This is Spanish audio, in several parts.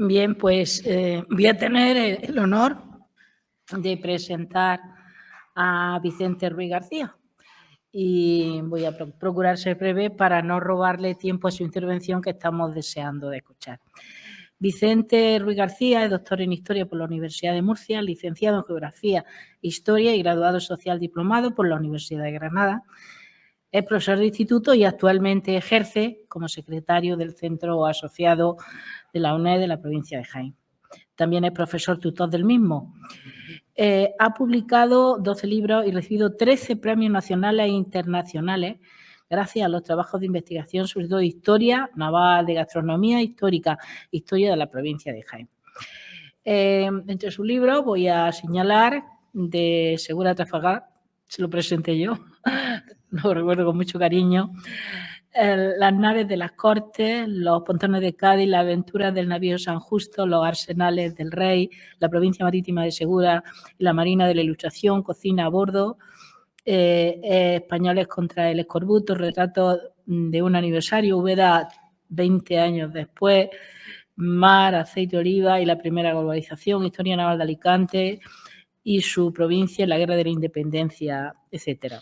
Bien, pues voy a tener el honor de presentar a Vicente Ruiz García y voy a procurar ser breve para no robarle tiempo a su intervención que estamos deseando de escuchar. Vicente Ruiz García es doctor en Historia por la Universidad de Murcia, licenciado en Geografía, Historia y graduado social diplomado por la Universidad de Granada. Es profesor de instituto y actualmente ejerce como secretario del Centro Asociado de la UNED de la provincia de Jaén. También es profesor tutor del mismo. Ha publicado 12 libros y recibido 13 premios nacionales e internacionales gracias a los trabajos de investigación, sobre todo de historia naval, de gastronomía histórica, historia de la provincia de Jaén. Entre sus libros voy a señalar de Segura Trafalgar, se lo presenté yo, lo recuerdo con mucho cariño, Las naves de las Cortes, Los pontones de Cádiz, Las aventuras del navío San Justo, Los arsenales del Rey, La provincia marítima de Segura y la Marina de la Ilustración, Cocina a bordo, Españoles contra el escorbuto, Retrato de un aniversario, Úbeda 20 años después, Mar, Aceite, Oliva y la primera globalización, Historia naval de Alicante y su provincia en la Guerra de la Independencia, etcétera.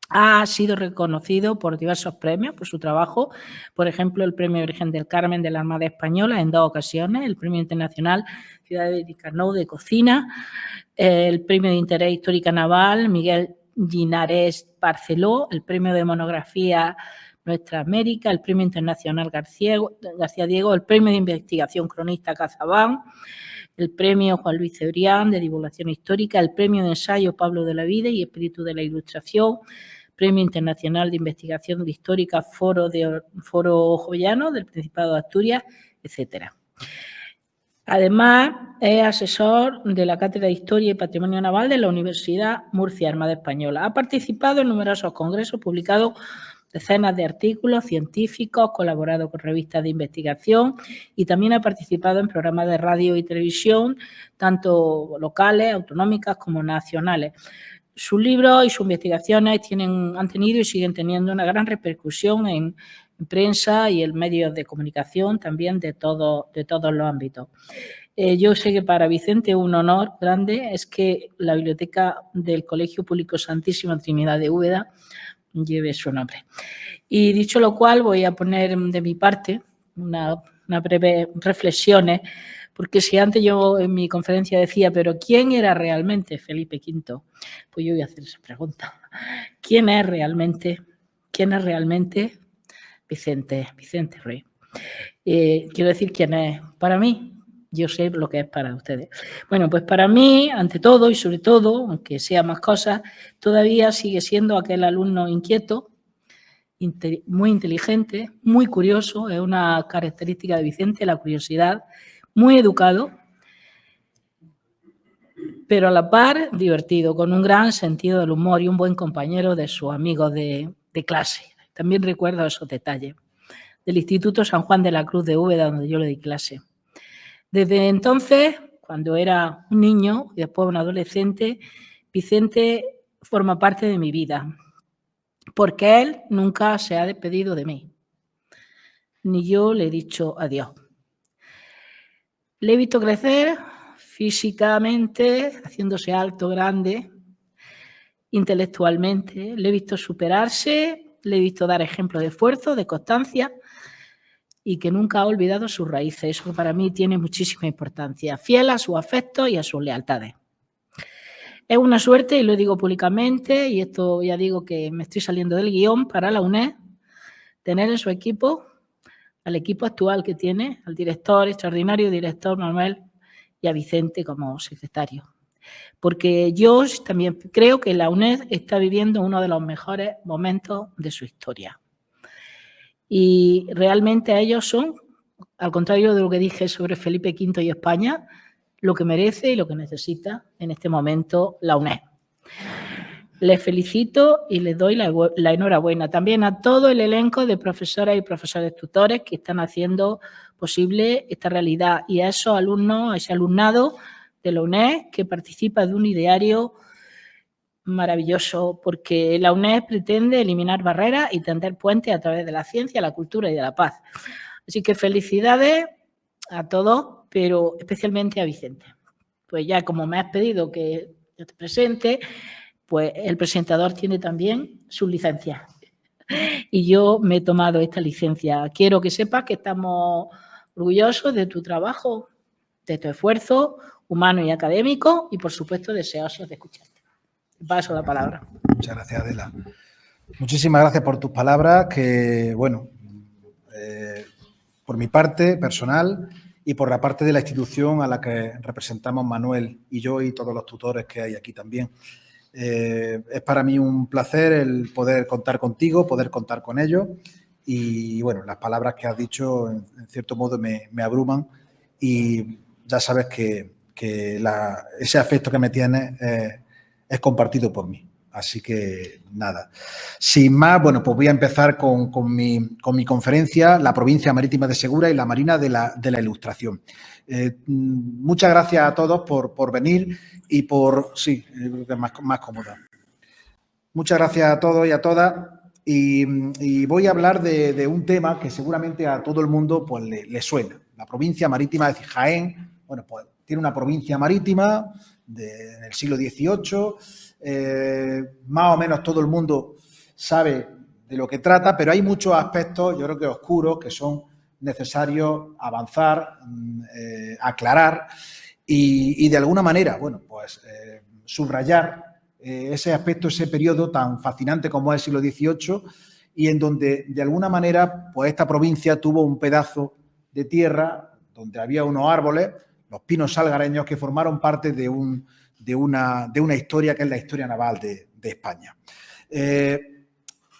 Ha sido reconocido por diversos premios por su trabajo, por ejemplo, el Premio Virgen del Carmen de la Armada Española en 2 ocasiones, el Premio Internacional Ciudad de Carnot de Cocina, el Premio de Interés Histórica Naval Miguel Linares Barceló, el Premio de Monografía Nuestra América, el Premio Internacional García Diego, el Premio de Investigación Cronista Cazabán, el Premio Juan Luis Cebrián de Divulgación Histórica, el Premio de Ensayo Pablo de la Vida y Espíritu de la Ilustración, Premio Internacional de Investigación Histórica Foro Jovellanos del Principado de Asturias, etcétera. Además, es asesor de la Cátedra de Historia y Patrimonio Naval de la Universidad Murcia Armada Española. Ha participado en numerosos congresos, publicado decenas de artículos científicos, colaborado con revistas de investigación y también ha participado en programas de radio y televisión, tanto locales, autonómicas como nacionales. Sus libros y sus investigaciones han tenido y siguen teniendo una gran repercusión en prensa y en medios de comunicación también de todos los ámbitos. Yo sé que para Vicente un honor grande es que la biblioteca del Colegio Público Santísima Trinidad de Úbeda lleve su nombre. Y dicho lo cual, voy a poner de mi parte una breve reflexiones, porque si antes yo en mi conferencia decía, pero ¿quién era realmente Felipe V? Pues yo voy a hacer esa pregunta. ¿Quién es realmente Vicente Ruiz? Quiero decir quién es para mí. Yo sé lo que es para ustedes. Bueno, pues para mí, ante todo y sobre todo, aunque sea más cosas, todavía sigue siendo aquel alumno inquieto, muy inteligente, muy curioso, es una característica de Vicente, la curiosidad, muy educado, pero a la par divertido, con un gran sentido del humor y un buen compañero de sus amigos de clase. También recuerdo esos detalles. Del Instituto San Juan de la Cruz de Úbeda, donde yo le di clase. Desde entonces, cuando era un niño y después un adolescente, Vicente forma parte de mi vida, porque él nunca se ha despedido de mí, ni yo le he dicho adiós. Le he visto crecer físicamente, haciéndose alto, grande, intelectualmente, le he visto superarse, le he visto dar ejemplo de esfuerzo, de constancia y que nunca ha olvidado sus raíces. Eso para mí tiene muchísima importancia, fiel a sus afectos y a sus lealtades. Es una suerte, y lo digo públicamente, y esto ya digo que me estoy saliendo del guión, para la UNED, tener en su equipo al equipo actual que tiene, al director, extraordinario director Manuel, y a Vicente como secretario. Porque yo también creo que la UNED está viviendo uno de los mejores momentos de su historia. Y realmente ellos son, al contrario de lo que dije sobre Felipe V y España, lo que merece y lo que necesita en este momento la UNED. Les felicito y les doy la enhorabuena también a todo el elenco de profesoras y profesores tutores que están haciendo posible esta realidad y a esos alumnos, a ese alumnado de la UNED que participa de un ideario maravilloso, porque la UNED pretende eliminar barreras y tender puentes a través de la ciencia, la cultura y de la paz. Así que felicidades a todos, pero especialmente a Vicente. Pues ya como me has pedido que yo te presente, pues el presentador tiene también sus licencias. Y yo me he tomado esta licencia. Quiero que sepas que estamos orgullosos de tu trabajo, de tu esfuerzo humano y académico y, por supuesto, deseosos de escucharte. Te paso la palabra. Muchas gracias, Adela. Muchísimas gracias por tus palabras que, bueno, por mi parte personal y por la parte de la institución a la que representamos Manuel y yo y todos los tutores que hay aquí también. Es para mí un placer el poder contar contigo, poder contar con ellos y, bueno, las palabras que has dicho en cierto modo me abruman y ya sabes que ese afecto que me tienes es compartido por mí. Así que, nada. Sin más, bueno, pues voy a empezar con mi conferencia, la provincia marítima de Segura y la Marina de la Ilustración. Muchas gracias a todos por venir y por... Sí, creo que es más cómoda. Muchas gracias a todos y a todas. Y voy a hablar de un tema que seguramente a todo el mundo pues, le suena. La provincia marítima de Jaén, bueno, pues tiene una provincia marítima en el siglo XVIII. Más o menos todo el mundo sabe de lo que trata, pero hay muchos aspectos, yo creo que oscuros, que son necesarios avanzar, aclarar y de alguna manera, bueno, pues subrayar ese aspecto, ese periodo tan fascinante como es el siglo XVIII y en donde de alguna manera pues esta provincia tuvo un pedazo de tierra donde había unos árboles, los pinos salgareños, que formaron parte de una historia que es la historia naval de España.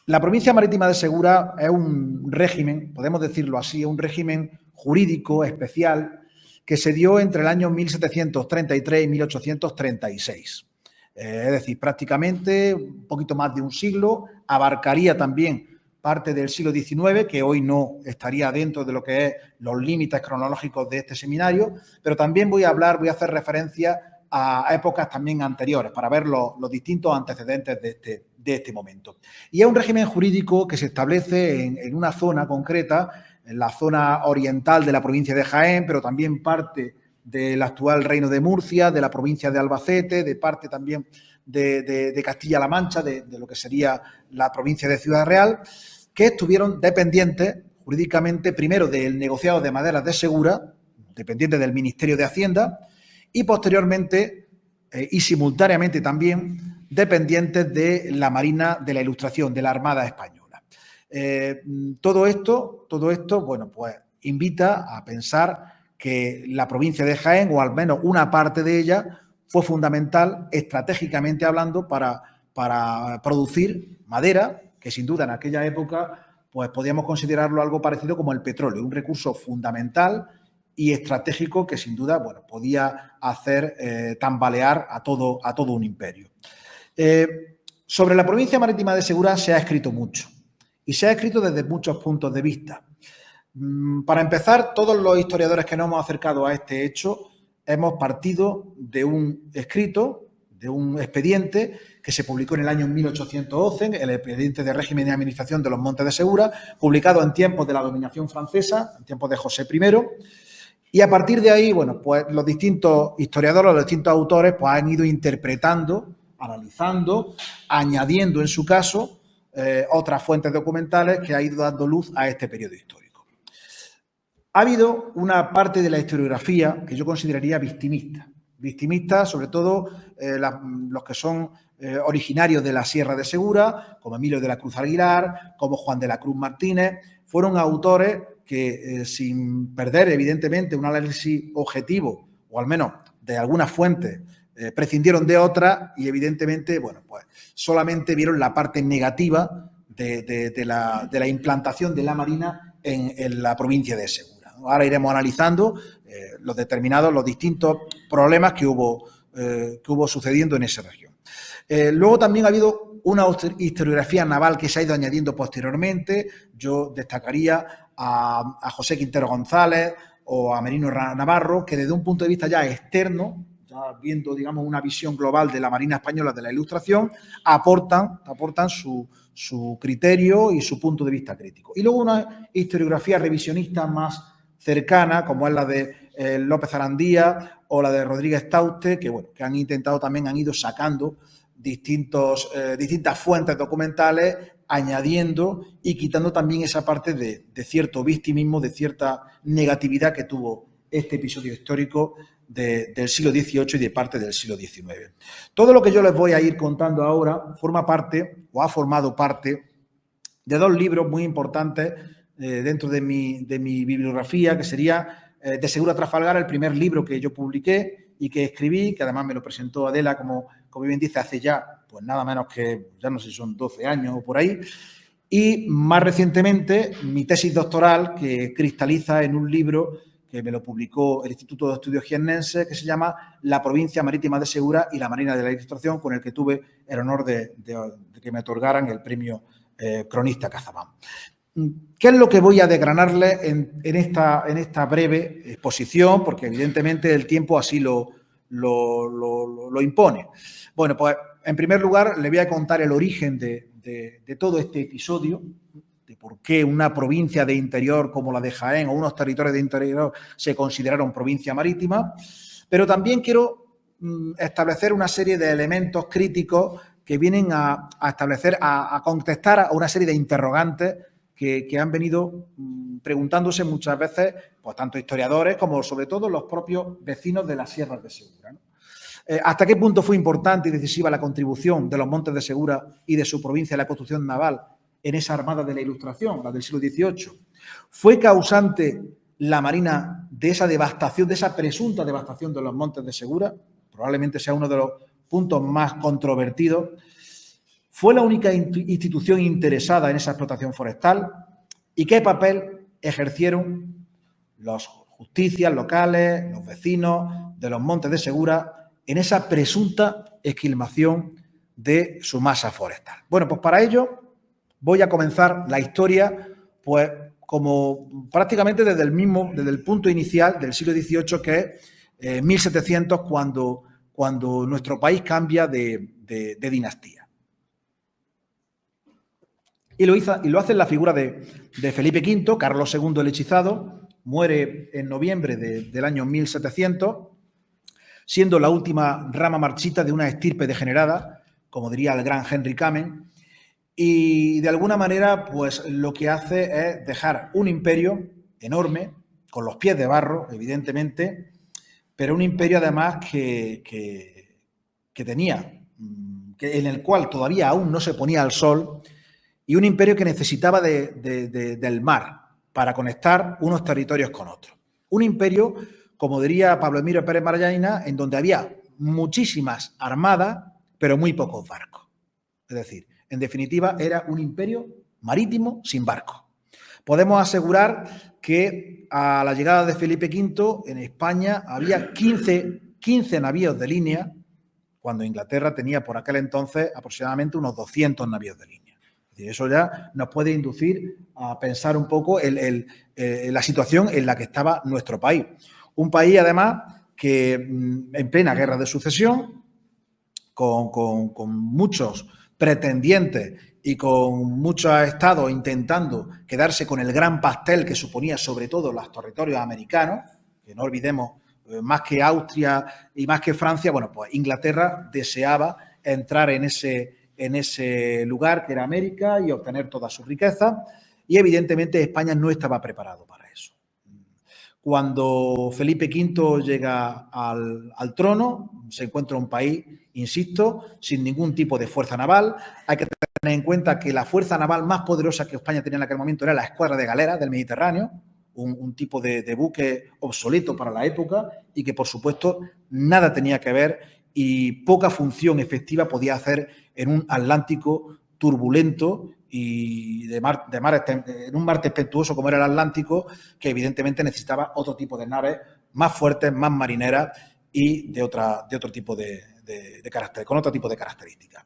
La provincia marítima de Segura es un régimen, podemos decirlo así, un régimen jurídico especial que se dio entre el año 1733 y 1836. Es decir, prácticamente un poquito más de un siglo, abarcaría también parte del siglo XIX, que hoy no estaría dentro de lo que es los límites cronológicos de este seminario, pero también voy a hacer referencia a épocas también anteriores para ver los distintos antecedentes de este momento. Y es un régimen jurídico que se establece en una zona concreta, en la zona oriental de la provincia de Jaén, pero también parte del actual Reino de Murcia, de la provincia de Albacete, de parte también de Castilla-La Mancha, de lo que sería la provincia de Ciudad Real, que estuvieron dependientes jurídicamente primero del negociado de maderas de Segura, dependiente del Ministerio de Hacienda, y posteriormente y simultáneamente también dependientes de la Marina de la Ilustración, de la Armada Española. Todo esto, bueno, pues invita a pensar que la provincia de Jaén, o al menos una parte de ella, fue fundamental, estratégicamente hablando, para producir madera, que sin duda en aquella época pues podíamos considerarlo algo parecido como el petróleo, un recurso fundamental y estratégico que sin duda, bueno, podía hacer tambalear a todo un imperio. Sobre la provincia marítima de Segura se ha escrito mucho y se ha escrito desde muchos puntos de vista. Para empezar, todos los historiadores que nos hemos acercado a este hecho hemos partido de un escrito, de un expediente que se publicó en el año 1811, el expediente de régimen y administración de los Montes de Segura, publicado en tiempos de la dominación francesa, en tiempos de José I. Y a partir de ahí, bueno, pues los distintos historiadores, los distintos autores, pues han ido interpretando, analizando, añadiendo en su caso otras fuentes documentales que ha ido dando luz a este periodo histórico. Ha habido una parte de la historiografía que yo consideraría victimista. Victimistas, sobre todo los que son originarios de la Sierra de Segura, como Emilio de la Cruz Aguilar, como Juan de la Cruz Martínez, fueron autores que sin perder evidentemente un análisis objetivo, o al menos de algunas fuentes, prescindieron de otras y evidentemente, bueno, pues solamente vieron la parte negativa de la implantación de la Marina en la provincia de Segura. Ahora iremos analizando los distintos problemas que hubo sucediendo en esa región. Luego también ha habido una historiografía naval que se ha ido añadiendo posteriormente. Yo destacaría a José Quintero González o a Merino Navarro, que desde un punto de vista ya externo, ya viendo, digamos, una visión global de la Marina Española de la Ilustración, aportan su criterio y su punto de vista crítico. Y luego una historiografía revisionista más cercana, como es la de López Arandía o la de Rodríguez Tauste, que, bueno, que han intentado también, han ido sacando distintas fuentes documentales, añadiendo y quitando también esa parte de cierto victimismo, de cierta negatividad que tuvo este episodio histórico del siglo XVIII y de parte del siglo XIX. Todo lo que yo les voy a ir contando ahora forma parte o ha formado parte de dos libros muy importantes dentro de mi bibliografía, que sería De Segura Trafalgar, el primer libro que yo publiqué y que escribí, que además me lo presentó Adela, como bien dice, hace ya, pues nada menos que, ya no sé si son 12 años o por ahí, y más recientemente mi tesis doctoral, que cristaliza en un libro que me lo publicó el Instituto de Estudios Jiennenses, que se llama La provincia marítima de Segura y la Marina de la Ilustración, con el que tuve el honor de que me otorgaran el premio Cronista Cazabán. ¿Qué es lo que voy a desgranarle en esta breve exposición? Porque evidentemente el tiempo así lo impone. Bueno, pues en primer lugar le voy a contar el origen de todo este episodio, de por qué una provincia de interior como la de Jaén o unos territorios de interior se consideraron provincia marítima, pero también quiero establecer una serie de elementos críticos que vienen a establecer, a contestar a una serie de interrogantes que han venido preguntándose muchas veces, pues tanto historiadores como sobre todo los propios vecinos de las sierras de Segura, ¿no? ¿Hasta qué punto fue importante y decisiva la contribución de los Montes de Segura y de su provincia a la construcción naval en esa armada de la Ilustración, la del siglo XVIII? ¿Fue causante la Marina de esa devastación, de esa presunta devastación de los Montes de Segura? Probablemente sea uno de los puntos más controvertidos. ¿Fue la única institución interesada en esa explotación forestal? ¿Y qué papel ejercieron las justicias locales, los vecinos de los Montes de Segura en esa presunta esquilmación de su masa forestal? Bueno, pues para ello voy a comenzar la historia, pues como prácticamente desde el punto inicial del siglo XVIII, que es 1700, cuando nuestro país cambia de dinastía. Y lo hace en la figura de Felipe V, Carlos II el Hechizado, muere en noviembre del año 1700, siendo la última rama marchita de una estirpe degenerada, como diría el gran Henry Kamen, y de alguna manera pues lo que hace es dejar un imperio enorme, con los pies de barro, evidentemente, pero un imperio además que tenía, en el cual todavía aún no se ponía el sol, y un imperio que necesitaba del mar para conectar unos territorios con otros. Un imperio, como diría Pablo Emilio Pérez Marañaina, en donde había muchísimas armadas, pero muy pocos barcos. Es decir, en definitiva, era un imperio marítimo sin barco. Podemos asegurar que a la llegada de Felipe V en España había 15 navíos de línea, cuando Inglaterra tenía por aquel entonces aproximadamente unos 200 navíos de línea. Y eso ya nos puede inducir a pensar un poco la situación en la que estaba nuestro país. Un país, además, que en plena guerra de sucesión, con muchos pretendientes y con muchos estados intentando quedarse con el gran pastel que suponía sobre todo los territorios americanos, que no olvidemos, más que Austria y más que Francia, bueno, pues Inglaterra deseaba entrar en ese lugar que era América y obtener toda su riqueza, y evidentemente España no estaba preparado para eso. Cuando Felipe V llega al trono, se encuentra un país, insisto, sin ningún tipo de fuerza naval. Hay que tener en cuenta que la fuerza naval más poderosa que España tenía en aquel momento era la escuadra de galeras del Mediterráneo, un tipo de buque obsoleto para la época y que, por supuesto, nada tenía que ver y poca función efectiva podía hacer en un Atlántico turbulento y en un mar tempestuoso como era el Atlántico, que evidentemente necesitaba otro tipo de naves más fuertes, más marineras y de otro tipo de carácter, con otro tipo de características.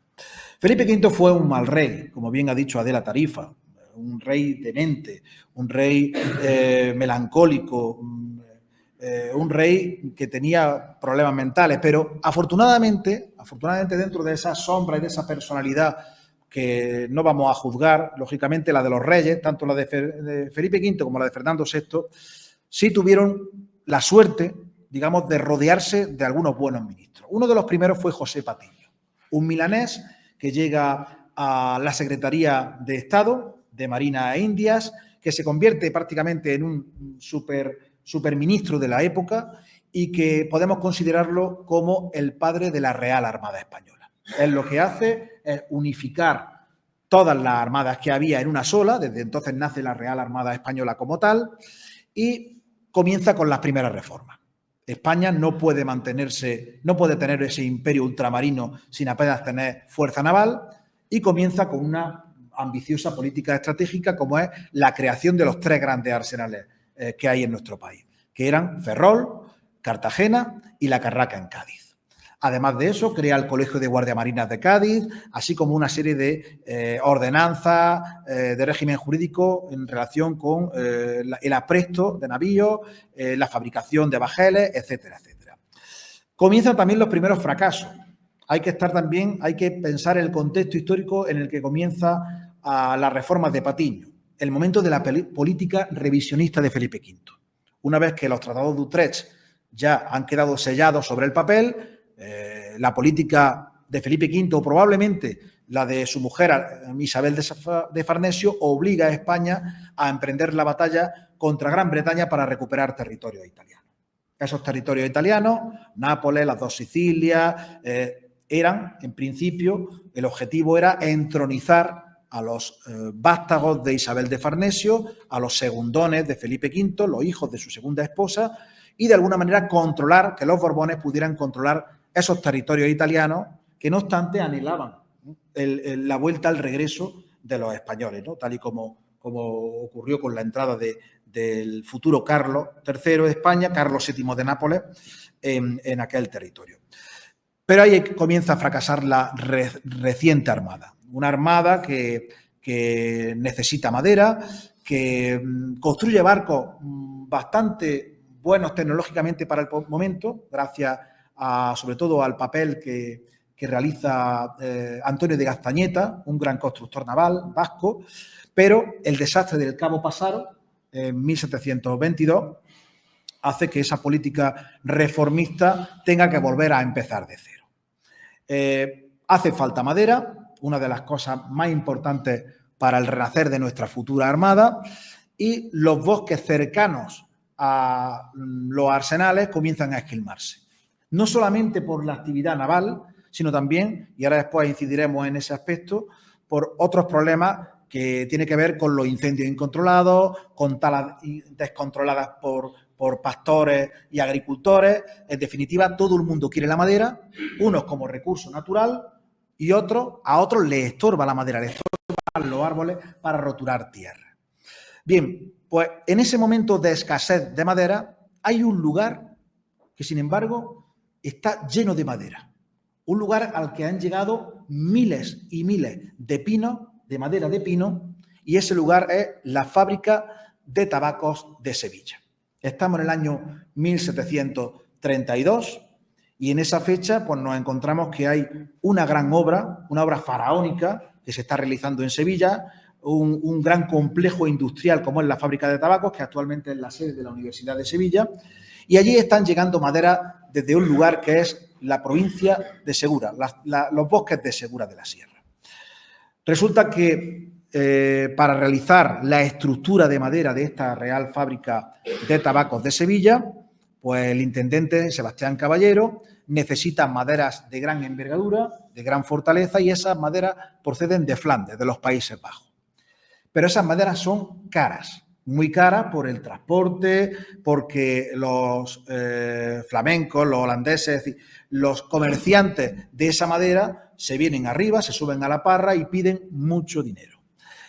Felipe V fue un mal rey, como bien ha dicho Adela Tarifa, un rey demente, un rey melancólico, un rey que tenía problemas mentales, pero afortunadamente dentro de esa sombra y de esa personalidad que no vamos a juzgar, lógicamente la de los reyes, tanto la de Felipe V como la de Fernando VI, sí tuvieron la suerte, digamos, de rodearse de algunos buenos ministros. Uno de los primeros fue José Patiño, un milanés que llega a la Secretaría de Estado de Marina e Indias, que se convierte prácticamente en un superministro de la época y que podemos considerarlo como el padre de la Real Armada Española. Él lo que hace es unificar todas las armadas que había en una sola, desde entonces nace la Real Armada Española como tal, y comienza con las primeras reformas. España no puede mantenerse, no puede tener ese imperio ultramarino sin apenas tener fuerza naval, y comienza con una ambiciosa política estratégica como es la creación de los 3 grandes arsenales que hay en nuestro país, que eran Ferrol, Cartagena y La Carraca en Cádiz. Además de eso, crea el Colegio de Guardiamarinas de Cádiz, así como una serie de ordenanzas de régimen jurídico en relación con el apresto de navíos, la fabricación de bajeles, etcétera, etcétera. Comienzan también los primeros fracasos. Hay que pensar el contexto histórico en el que comienza las reformas de Patiño, el momento de la política revisionista de Felipe V. Una vez que los tratados de Utrecht ya han quedado sellados sobre el papel, la política de Felipe V, o probablemente la de su mujer Isabel de Farnesio, obliga a España a emprender la batalla contra Gran Bretaña para recuperar territorios italianos. Esos territorios italianos, Nápoles, las 2 Sicilias, eran, en principio, el objetivo era entronizar a los vástagos de Isabel de Farnesio, a los segundones de Felipe V, los hijos de su segunda esposa, y de alguna manera controlar, que los Borbones pudieran controlar esos territorios italianos que, no obstante, anhelaban la vuelta al regreso de los españoles, ¿no? Tal y como ocurrió con la entrada del futuro Carlos III de España, Carlos VII de Nápoles, en aquel territorio. Pero ahí comienza a fracasar la reciente armada, una armada que necesita madera, que construye barcos bastante buenos tecnológicamente para el momento, gracias sobre todo al papel que realiza Antonio de Gaztañeta, un gran constructor naval vasco, pero el desastre del Cabo Passaro en 1722 hace que esa política reformista tenga que volver a empezar de cero. Hace falta madera, una de las cosas más importantes para el renacer de nuestra futura armada, y los bosques cercanos a los arsenales comienzan a esquilmarse. No solamente por la actividad naval, sino también, y ahora después incidiremos en ese aspecto, por otros problemas que tienen que ver con los incendios incontrolados, con talas descontroladas por pastores y agricultores. En definitiva, todo el mundo quiere la madera, unos como recurso natural y a otros les estorba la madera, les estorban los árboles para roturar tierra. Bien, pues en ese momento de escasez de madera hay un lugar que, sin embargo, está lleno de madera. Un lugar al que han llegado miles y miles de pinos, de madera de pino, y ese lugar es la fábrica de tabacos de Sevilla. Estamos en el año 1732 y en esa fecha pues nos encontramos que hay una gran obra, una obra faraónica que se está realizando en Sevilla, un gran complejo industrial como es la fábrica de tabacos, que actualmente es la sede de la Universidad de Sevilla, y allí están llegando madera desde un lugar que es la provincia de Segura, los bosques de Segura de la Sierra. Resulta que para realizar la estructura de madera de esta Real Fábrica de Tabacos de Sevilla, pues el intendente Sebastián Caballero necesita maderas de gran envergadura, de gran fortaleza, y esas maderas proceden de Flandes, de los Países Bajos. Pero esas maderas son caras, muy caras por el transporte, porque los flamencos, los holandeses, es decir, los comerciantes de esa madera se vienen arriba, se suben a la parra y piden mucho dinero.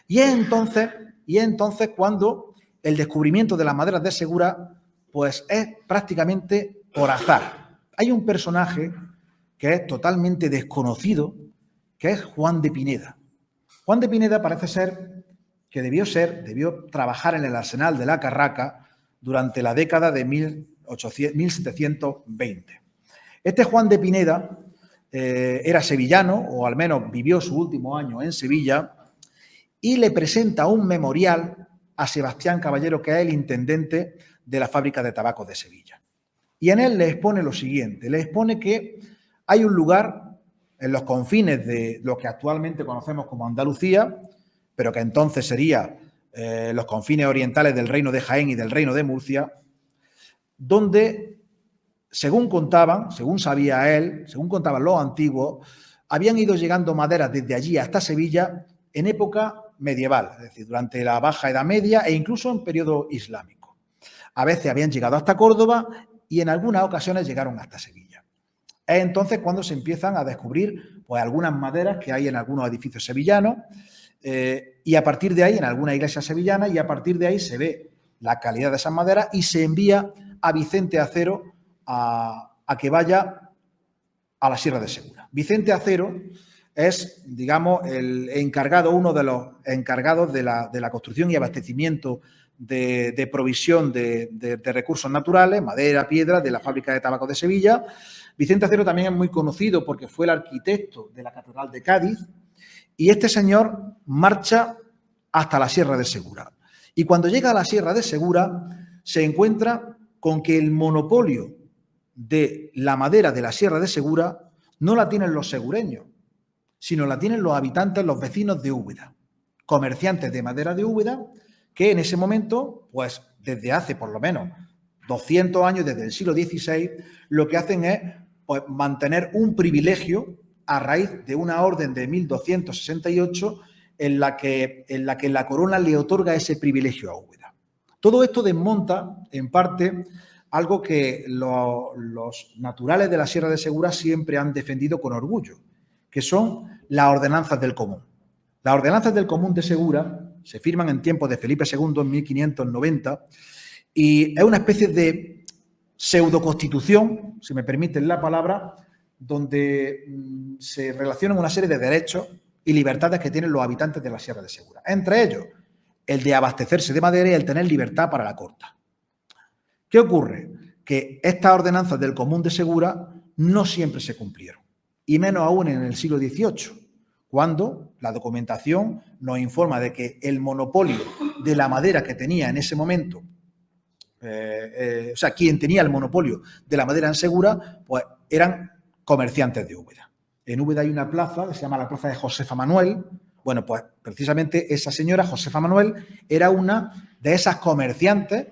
Y es entonces cuando el descubrimiento de las maderas de Segura pues es prácticamente por azar. Hay un personaje que es totalmente desconocido, que es Juan de Pineda. Juan de Pineda parece ser que debió trabajar en el arsenal de La Carraca durante la década de 1720. Este Juan de Pineda era sevillano, o al menos vivió su último año en Sevilla, y le presenta un memorial a Sebastián Caballero, que es el intendente de la fábrica de tabaco de Sevilla. Y en él le expone lo siguiente, le expone que hay un lugar en los confines de lo que actualmente conocemos como Andalucía, pero que entonces sería los confines orientales del Reino de Jaén y del Reino de Murcia, donde, según contaban, según sabía él, según contaban los antiguos, habían ido llegando maderas desde allí hasta Sevilla en época medieval, es decir, durante la Baja Edad Media e incluso en periodo islámico. A veces habían llegado hasta Córdoba y en algunas ocasiones llegaron hasta Sevilla. Es entonces cuando se empiezan a descubrir pues, algunas maderas que hay en algunos edificios sevillanos y a partir de ahí, en algunas iglesias sevillanas, y a partir de ahí se ve la calidad de esas maderas y se envía a Vicente Acero a que vaya a la Sierra de Segura. Vicente Acero es, digamos, el encargado, uno de los encargados de la construcción y abastecimiento de provisión de recursos naturales, madera, piedra, de la fábrica de tabaco de Sevilla. Vicente Acero también es muy conocido porque fue el arquitecto de la Catedral de Cádiz y este señor marcha hasta la Sierra de Segura. Y cuando llega a la Sierra de Segura se encuentra con que el monopolio de la madera de la Sierra de Segura no la tienen los segureños, sino la tienen los habitantes, los vecinos de Úbeda, comerciantes de madera de Úbeda, que en ese momento, pues desde hace por lo menos 200 años, desde el siglo XVI, lo que hacen es pues, mantener un privilegio a raíz de una orden de 1268 en la que la corona le otorga ese privilegio a Úbeda. Todo esto desmonta, en parte, algo que los naturales de la Sierra de Segura siempre han defendido con orgullo, que son las ordenanzas del común. Las ordenanzas del común de Segura se firman en tiempos de Felipe II en 1590 y es una especie de pseudoconstitución, si me permiten la palabra, donde se relacionan una serie de derechos y libertades que tienen los habitantes de la Sierra de Segura. Entre ellos, el de abastecerse de madera y el tener libertad para la corta. ¿Qué ocurre? Que estas ordenanzas del común de Segura no siempre se cumplieron, y menos aún en el siglo XVIII, cuando la documentación nos informa de que el monopolio de la madera que tenía en ese momento, o sea, quien tenía el monopolio de la madera en Segura, pues eran comerciantes de Úbeda. En Úbeda hay una plaza que se llama la Plaza de Josefa Manuel. Bueno, pues precisamente esa señora, Josefa Manuel, era una de esas comerciantes,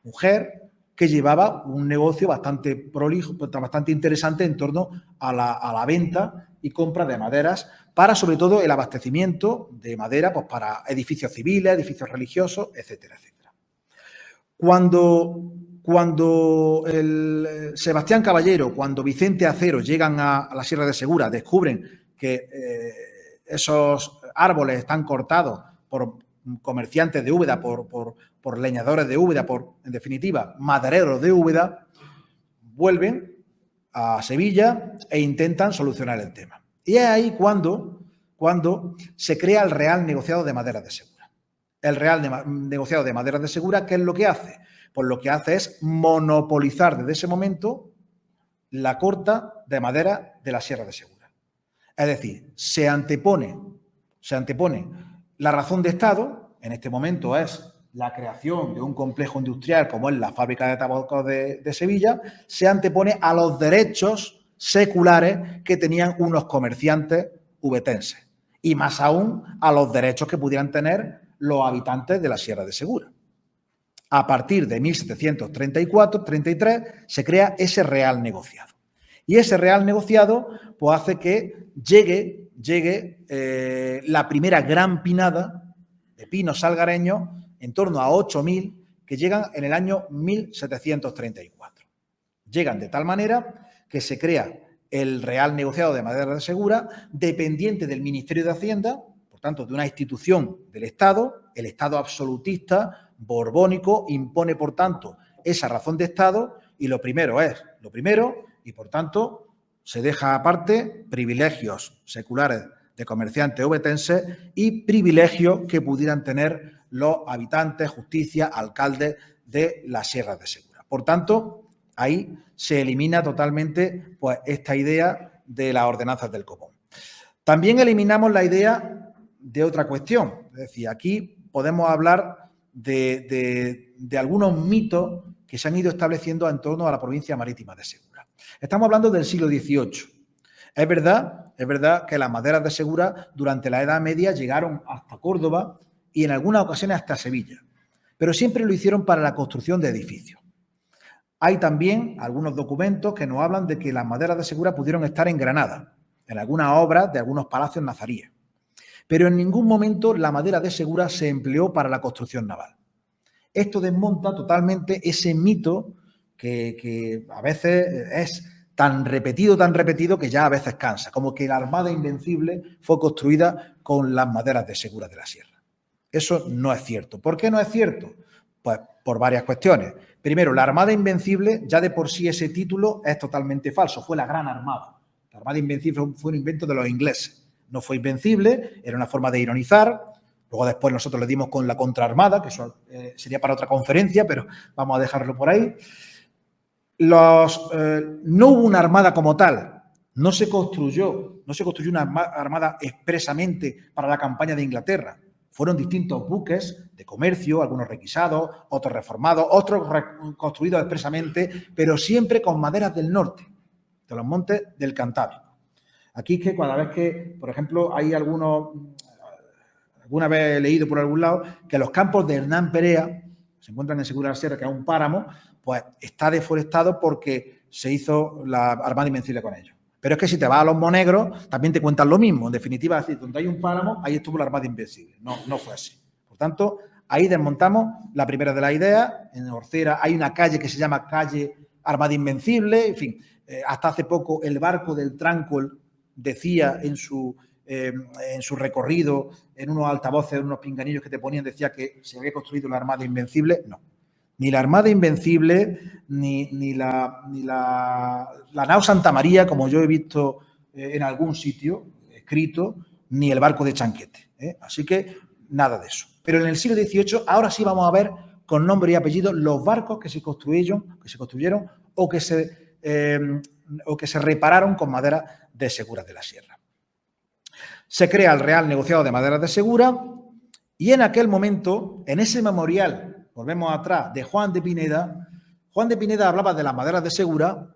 mujer, que llevaba un negocio bastante prolijo, bastante interesante en torno a la venta y compra de maderas para, sobre todo, el abastecimiento de madera pues, para edificios civiles, edificios religiosos, etcétera, etcétera. Cuando el Sebastián Caballero, cuando Vicente Acero llegan a la Sierra de Segura, descubren que esos árboles están cortados por comerciantes de Úbeda, por leñadores de Úbeda, en definitiva, madereros de Úbeda, vuelven a Sevilla e intentan solucionar el tema. Y es ahí cuando se crea el Real Negociado de Maderas de Segura. El Real Negociado de Maderas de Segura, ¿qué es lo que hace? Pues lo que hace es monopolizar desde ese momento la corta de madera de la Sierra de Segura. Es decir, se antepone la razón de Estado, en este momento es la creación de un complejo industrial como es la fábrica de tabaco de Sevilla, se antepone a los derechos seculares que tenían unos comerciantes ubetenses y más aún a los derechos que pudieran tener los habitantes de la Sierra de Segura. A partir de 1734-33 se crea ese Real Negociado. Y ese Real Negociado pues, hace que llegue la primera gran pinada de pinos salgareños, en torno a 8.000, que llegan en el año 1734. Llegan de tal manera que se crea el Real Negociado de Maderas de Segura, dependiente del Ministerio de Hacienda, por tanto, de una institución del Estado. El Estado absolutista, borbónico, impone, por tanto, esa razón de Estado y lo primero es lo primero y, por tanto, se deja aparte privilegios seculares de comerciantes ubetenses y privilegios que pudieran tener los habitantes, justicia, alcaldes de la Sierra de Segura. Por tanto, ahí se elimina totalmente pues, esta idea de las ordenanzas del común. También eliminamos la idea de otra cuestión. Es decir, aquí podemos hablar de algunos mitos que se han ido estableciendo en torno a la provincia marítima de Segura. Estamos hablando del siglo XVIII. Es verdad que las maderas de Segura durante la Edad Media llegaron hasta Córdoba y en algunas ocasiones hasta Sevilla, pero siempre lo hicieron para la construcción de edificios. Hay también algunos documentos que nos hablan de que las maderas de Segura pudieron estar en Granada, en algunas obras de algunos palacios nazaríes, pero en ningún momento la madera de Segura se empleó para la construcción naval. Esto desmonta totalmente ese mito que a veces es tan repetido que ya a veces cansa, como que la Armada Invencible fue construida con las maderas de Segura de la Sierra. Eso no es cierto. ¿Por qué no es cierto? Pues por varias cuestiones. Primero, la Armada Invencible, ya de por sí ese título es totalmente falso, fue la Gran Armada. La Armada Invencible fue un invento de los ingleses. No fue invencible, era una forma de ironizar. Luego después nosotros le dimos con la contraarmada, que eso sería para otra conferencia, pero vamos a dejarlo por ahí. No hubo una armada como tal, no se construyó una armada expresamente para la campaña de Inglaterra. Fueron distintos buques de comercio, algunos requisados, otros reformados, otros construidos expresamente, pero siempre con maderas del norte, de los montes del Cantábrico. Aquí es que cada vez que, por ejemplo, hay alguna vez he leído por algún lado que los campos de Hernán Perea, se encuentran en Segura de la Sierra, que es un páramo, pues está deforestado porque se hizo la Armada Invencible con ellos. Pero es que si te vas a los Monegros, también te cuentan lo mismo. En definitiva, es decir, donde hay un páramo, ahí estuvo la Armada Invencible. No fue así. Por tanto, ahí desmontamos la primera de las ideas. En Orcera hay una calle que se llama Calle Armada Invencible. En fin, hasta hace poco el barco del Tráncol decía en su recorrido, en unos altavoces, en unos pinganillos que te ponían, decía que se había construido la Armada Invencible. No. Ni la Armada Invencible, ni la nao Santa María, como yo he visto en algún sitio escrito, ni el barco de Chanquete. Así que nada de eso. Pero en el siglo XVIII, ahora sí vamos a ver con nombre y apellido los barcos que se construyeron o que se repararon con madera de Segura de la Sierra. Se crea el Real Negociado de Maderas de Segura y en aquel momento, en ese memorial, volvemos atrás, de Juan de Pineda hablaba de las maderas de Segura,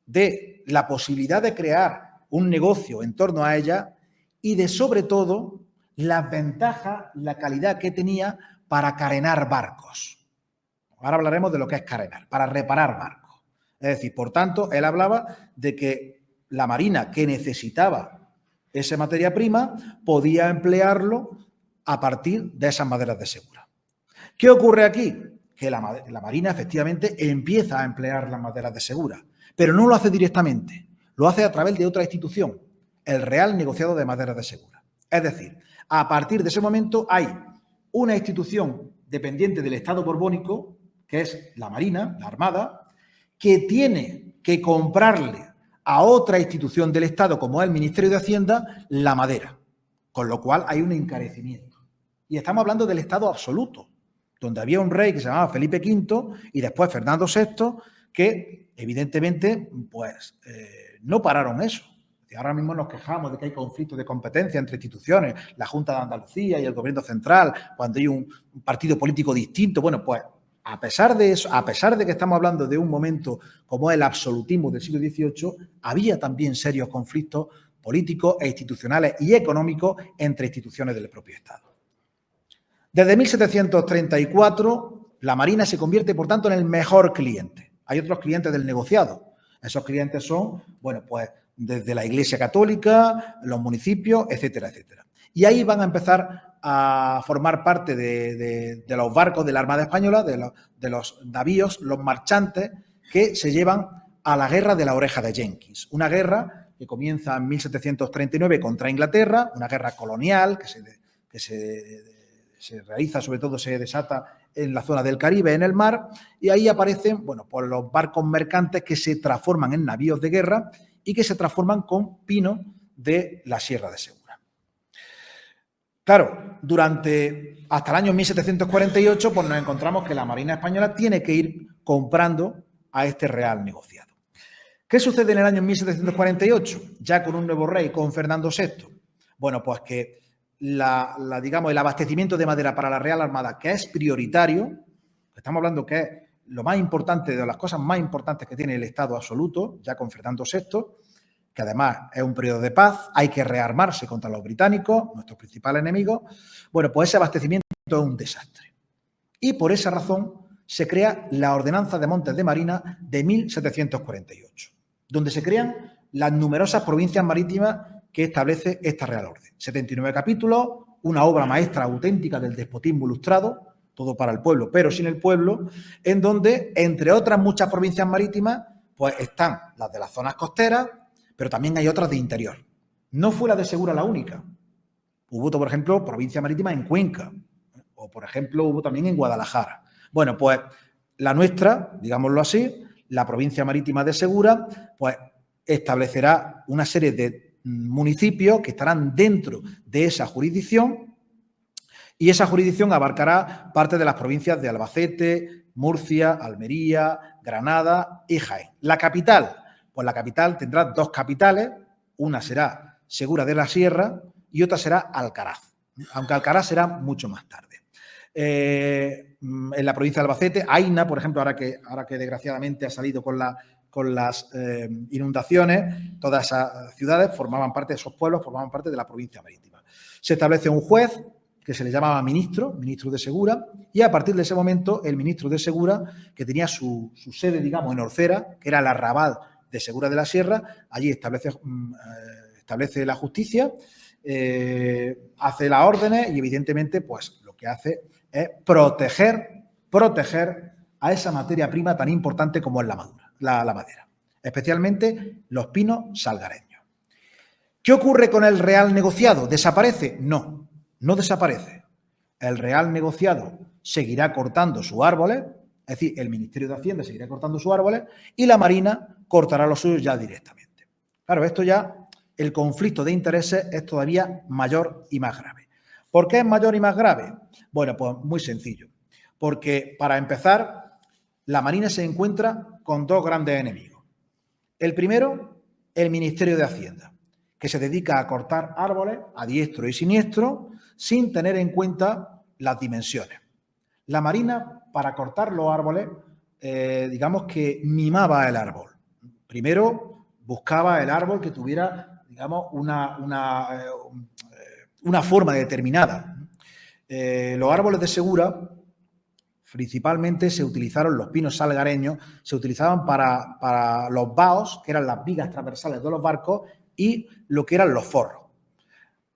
de la posibilidad de crear un negocio en torno a ella y de, sobre todo, las ventajas, la calidad que tenía para carenar barcos. Ahora hablaremos de lo que es carenar, para reparar barcos. Es decir, por tanto, él hablaba de que la marina que necesitaba esa materia prima podía emplearlo a partir de esas maderas de Segura. ¿Qué ocurre aquí? Que la marina efectivamente empieza a emplear las maderas de Segura, pero no lo hace directamente, lo hace a través de otra institución, el Real Negociado de Maderas de Segura. Es decir, a partir de ese momento hay una institución dependiente del Estado borbónico, que es la Marina, la Armada, que tiene que comprarle a otra institución del Estado, como es el Ministerio de Hacienda, la madera, con lo cual hay un encarecimiento. Y estamos hablando del Estado absoluto, donde había un rey que se llamaba Felipe V y después Fernando VI, que evidentemente pues no pararon eso. Y ahora mismo nos quejamos de que hay conflictos de competencia entre instituciones, la Junta de Andalucía y el Gobierno Central, cuando hay un partido político distinto. Bueno, pues a pesar de eso, a pesar de que estamos hablando de un momento como el absolutismo del siglo XVIII, había también serios conflictos políticos e institucionales y económicos entre instituciones del propio Estado. Desde 1734, la Marina se convierte, por tanto, en el mejor cliente. Hay otros clientes del negociado. Esos clientes son, bueno, pues desde la Iglesia Católica, los municipios, etcétera, etcétera. Y ahí van a empezar a formar parte de los barcos de la Armada Española, de los navíos, los marchantes, que se llevan a la guerra de la Oreja de Jenkins. Una guerra que comienza en 1739 contra Inglaterra, una guerra colonial que se realiza, sobre todo se desata en la zona del Caribe, en el mar, y ahí aparecen, bueno, pues los barcos mercantes que se transforman en navíos de guerra y que se transforman con pino de la Sierra de Segura. Claro, hasta el año 1748, pues nos encontramos que la Marina Española tiene que ir comprando a este Real Negociado. ¿Qué sucede en el año 1748? Ya con un nuevo rey, con Fernando VI. Bueno, pues que digamos, el abastecimiento de madera para la Real Armada, que es prioritario, estamos hablando que es lo más importante, de las cosas más importantes que tiene el Estado absoluto, ya con Fernando VI, que además es un periodo de paz, hay que rearmarse contra los británicos, nuestros principales enemigos. Bueno, pues ese abastecimiento es un desastre. Y por esa razón se crea la Ordenanza de Montes de Marina de 1748, donde se crean las numerosas provincias marítimas que establece esta Real Orden. 79 capítulos, una obra maestra auténtica del despotismo ilustrado, todo para el pueblo, pero sin el pueblo, en donde, entre otras muchas provincias marítimas, pues están las de las zonas costeras, pero también hay otras de interior. No fue la de Segura la única. Hubo, por ejemplo, provincia marítima en Cuenca, o, por ejemplo, hubo también en Guadalajara. Bueno, pues la nuestra, digámoslo así, la provincia marítima de Segura, pues establecerá una serie de municipios que estarán dentro de esa jurisdicción, y esa jurisdicción abarcará parte de las provincias de Albacete, Murcia, Almería, Granada y Jaén. La capital, pues la capital tendrá dos capitales, una será Segura de la Sierra y otra será Alcaraz, aunque Alcaraz será mucho más tarde. En la provincia de Albacete, Aina, por ejemplo, ahora que desgraciadamente ha salido con las inundaciones, todas esas ciudades formaban parte de esos pueblos, formaban parte de la provincia marítima. Se establece un juez que se le llamaba ministro de Segura, y a partir de ese momento el ministro de Segura, que tenía su sede, digamos, en Orcera, que era el arrabal de Segura de la Sierra, allí establece la justicia, hace las órdenes y evidentemente pues lo que hace es proteger a esa materia prima tan importante como es la madera, especialmente los pinos salgareños. ¿Qué ocurre con el Real Negociado? ¿Desaparece? No desaparece. El Real Negociado seguirá cortando sus árboles, es decir, el Ministerio de Hacienda seguirá cortando sus árboles y la Marina cortará los suyos ya directamente. Claro, esto ya, el conflicto de intereses es todavía mayor y más grave. ¿Por qué es mayor y más grave? Bueno, pues muy sencillo. Porque, para empezar, la Marina se encuentra con dos grandes enemigos. El primero, el Ministerio de Hacienda, que se dedica a cortar árboles a diestro y siniestro sin tener en cuenta las dimensiones. La Marina, para cortar los árboles, digamos que mimaba el árbol. Primero buscaba el árbol que tuviera, digamos, una forma determinada. Los árboles de Segura, principalmente se utilizaron, los pinos salgareños, se utilizaban para los baos, que eran las vigas transversales de los barcos, y lo que eran los forros.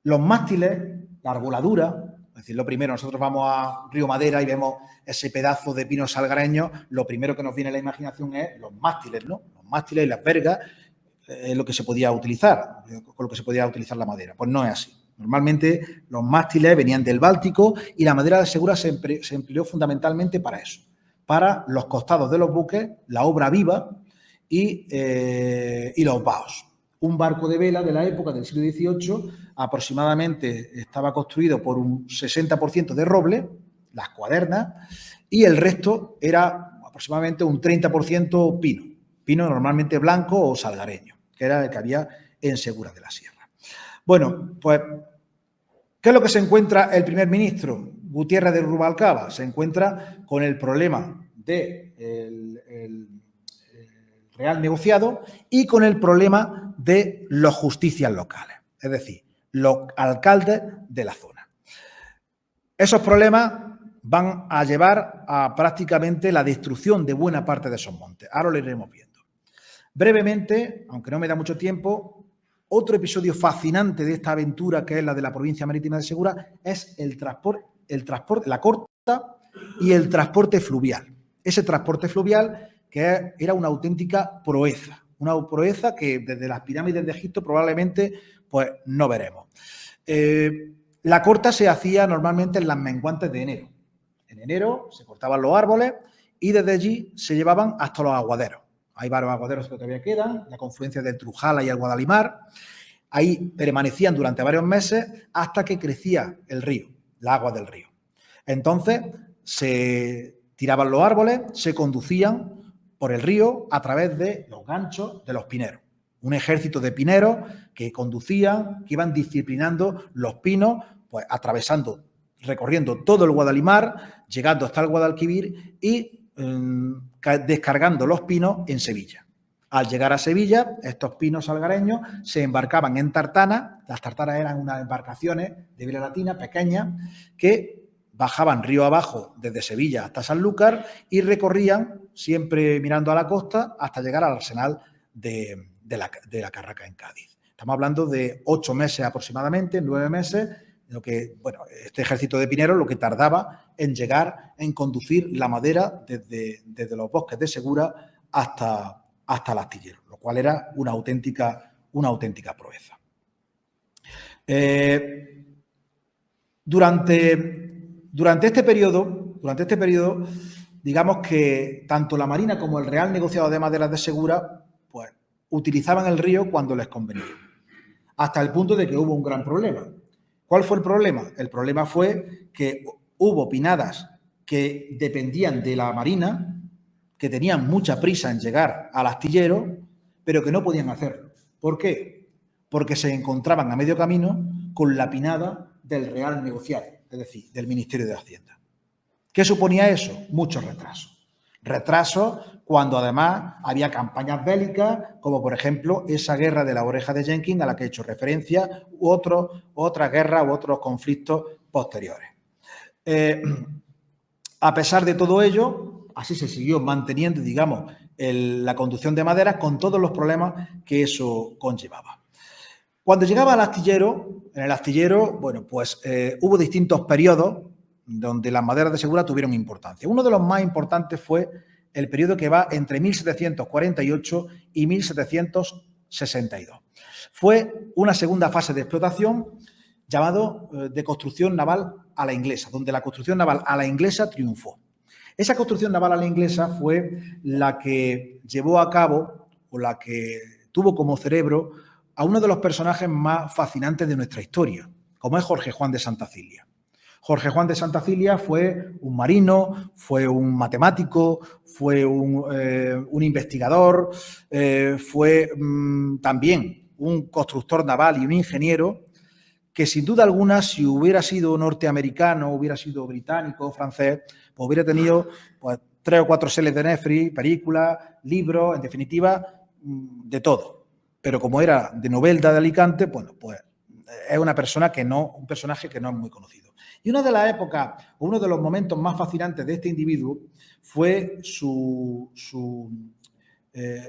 Los mástiles, la arboladura, es decir, lo primero, nosotros vamos a Río Madera y vemos ese pedazo de pinos salgareños, lo primero que nos viene a la imaginación es los mástiles, ¿no? Los mástiles y las vergas es lo que se podía utilizar, con lo que se podía utilizar la madera. Pues no es así. Normalmente los mástiles venían del Báltico y la madera de Segura se empleó fundamentalmente para eso, para los costados de los buques, la obra viva y los baos. Un barco de vela de la época del siglo XVIII aproximadamente estaba construido por un 60% de roble, las cuadernas, y el resto era aproximadamente un 30% pino normalmente blanco o salgareño, que era el que había en Segura de la Sierra. Bueno, pues, ¿qué es lo que se encuentra el primer ministro, Gutiérrez de Rubalcaba? Se encuentra con el problema del Real Negociado y con el problema de los justicias locales, es decir, los alcaldes de la zona. Esos problemas van a llevar a prácticamente la destrucción de buena parte de esos montes. Ahora lo iremos viendo. Brevemente, aunque no me da mucho tiempo, otro episodio fascinante de esta aventura, que es la de la provincia marítima de Segura, es el transporte, la corta y el transporte fluvial. Ese transporte fluvial que era una auténtica proeza que desde las pirámides de Egipto probablemente pues no veremos. La corta se hacía normalmente en las menguantes de enero. En enero se cortaban los árboles y desde allí se llevaban hasta los aguaderos. Hay varios aguaderos que todavía quedan, la confluencia del Trujala y el Guadalimar. Ahí permanecían durante varios meses hasta que crecía el río, la agua del río. Entonces se tiraban los árboles, se conducían por el río a través de los ganchos de los pineros. Un ejército de pineros que conducían, que iban disciplinando los pinos pues atravesando, recorriendo todo el Guadalimar, llegando hasta el Guadalquivir y descargando los pinos en Sevilla. Al llegar a Sevilla, estos pinos salgareños se embarcaban en tartanas. Las tartanas eran unas embarcaciones de vela latina pequeñas que bajaban río abajo desde Sevilla hasta Sanlúcar y recorrían, siempre mirando a la costa, hasta llegar al arsenal de la Carraca en Cádiz. Estamos hablando de 8 meses aproximadamente, 9 meses, lo que, bueno, este ejército de pineros lo que tardaba en llegar, en conducir la madera desde los bosques de Segura hasta el astillero, lo cual era una auténtica proeza. Durante este periodo, digamos que tanto la Marina como el Real Negociado de Maderas de Segura, pues, utilizaban el río cuando les convenía, hasta el punto de que hubo un gran problema. ¿Cuál fue el problema? El problema fue que hubo pinadas que dependían de la Marina, que tenían mucha prisa en llegar al astillero, pero que no podían hacerlo. ¿Por qué? Porque se encontraban a medio camino con la pinada del Real Negociado, es decir, del Ministerio de Hacienda. ¿Qué suponía eso? Muchos retrasos. Retrasos cuando además había campañas bélicas, como por ejemplo esa guerra de la Oreja de Jenkins a la que he hecho referencia, u otras guerras u otros conflictos posteriores. A pesar de todo ello, así se siguió manteniendo, digamos, la conducción de maderas con todos los problemas que eso conllevaba. Cuando llegaba al astillero, en el astillero, bueno, pues hubo distintos periodos donde las maderas de Segura tuvieron importancia. Uno de los más importantes fue el periodo que va entre 1748 y 1762. Fue una segunda fase de explotación llamado de construcción naval a la inglesa, donde la construcción naval a la inglesa triunfó. Esa construcción naval a la inglesa fue la que llevó a cabo, o la que tuvo como cerebro, a uno de los personajes más fascinantes de nuestra historia, como es Jorge Juan de Santa Cilia. Jorge Juan de Santa Cilia fue un marino, fue un matemático, fue un investigador, fue también un constructor naval y un ingeniero que sin duda alguna, si hubiera sido norteamericano, hubiera sido británico o francés, pues hubiera tenido pues 3 o 4 series de Netflix, películas, libros, en definitiva, de todo. Pero como era de Novelda de Alicante, bueno, pues es un personaje que no es muy conocido. Y una de las épocas, o uno de los momentos más fascinantes de este individuo fue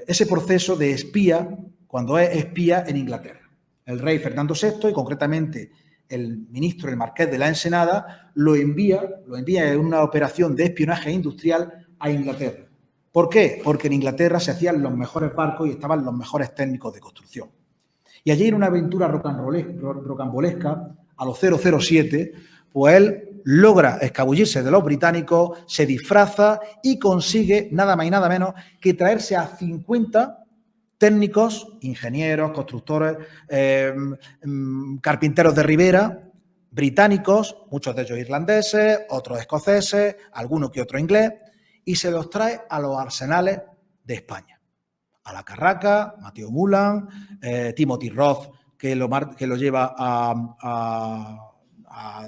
ese proceso de espía, cuando es espía en Inglaterra. El rey Fernando VI, y concretamente el ministro, el marqués de la Ensenada, lo envía en una operación de espionaje industrial a Inglaterra. ¿Por qué? Porque en Inglaterra se hacían los mejores barcos y estaban los mejores técnicos de construcción. Y allí, en una aventura rocambolesca, a los 007, pues él logra escabullirse de los británicos, se disfraza y consigue nada más y nada menos que traerse a 50 técnicos, ingenieros, constructores, carpinteros de ribera, británicos, muchos de ellos irlandeses, otros escoceses, alguno que otro inglés, y se los trae a los arsenales de España. A la Carraca, Mateo Mulan, Timothy Roth, que lo lleva a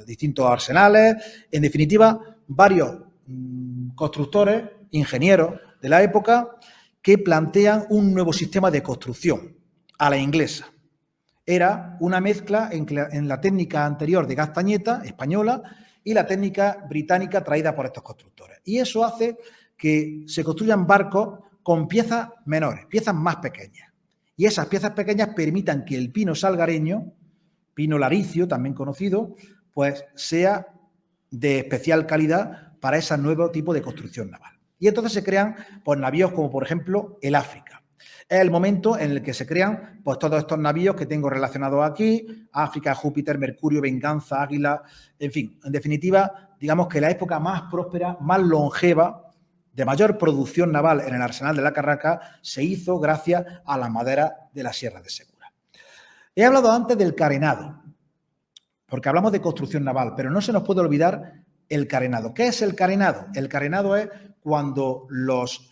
distintos arsenales. En definitiva, varios constructores, ingenieros de la época, que plantean un nuevo sistema de construcción a la inglesa. Era una mezcla en la técnica anterior de Gastañeta, española, y la técnica británica traída por estos constructores. Y eso hace que se construyan barcos con piezas menores, piezas más pequeñas. Y esas piezas pequeñas permitan que el pino salgareño, pino laricio, también conocido, pues sea de especial calidad para ese nuevo tipo de construcción naval. Y entonces se crean pues, navíos como, por ejemplo, el África. Es el momento en el que se crean pues, todos estos navíos que tengo relacionados aquí, África, Júpiter, Mercurio, Venganza, Águila, en fin, en definitiva, digamos que la época más próspera, más longeva, de mayor producción naval en el arsenal de la Carraca, se hizo gracias a las maderas de la Sierra de Segura. He hablado antes del carenado, porque hablamos de construcción naval, pero no se nos puede olvidar el carenado. ¿Qué es el carenado? El carenado es cuando los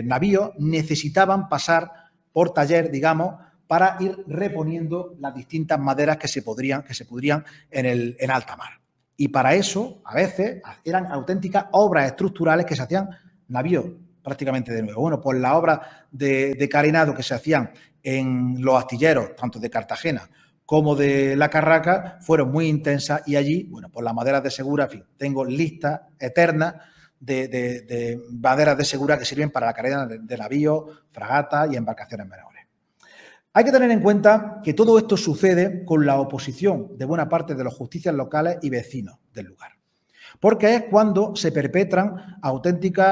navíos necesitaban pasar por taller, digamos, para ir reponiendo las distintas maderas que se pudrían en alta mar. Y para eso, a veces, eran auténticas obras estructurales que se hacían navíos prácticamente de nuevo. Bueno, pues las obras de carenado que se hacían en los astilleros, tanto de Cartagena como de La Carraca, fueron muy intensas y allí, bueno, pues las maderas de Segura, en fin, tengo listas eternas de maderas de Segura que sirven para la carena de navíos, fragatas y embarcaciones menores. Hay que tener en cuenta que todo esto sucede con la oposición de buena parte de los justicias locales y vecinos del lugar, porque es cuando se perpetran auténticos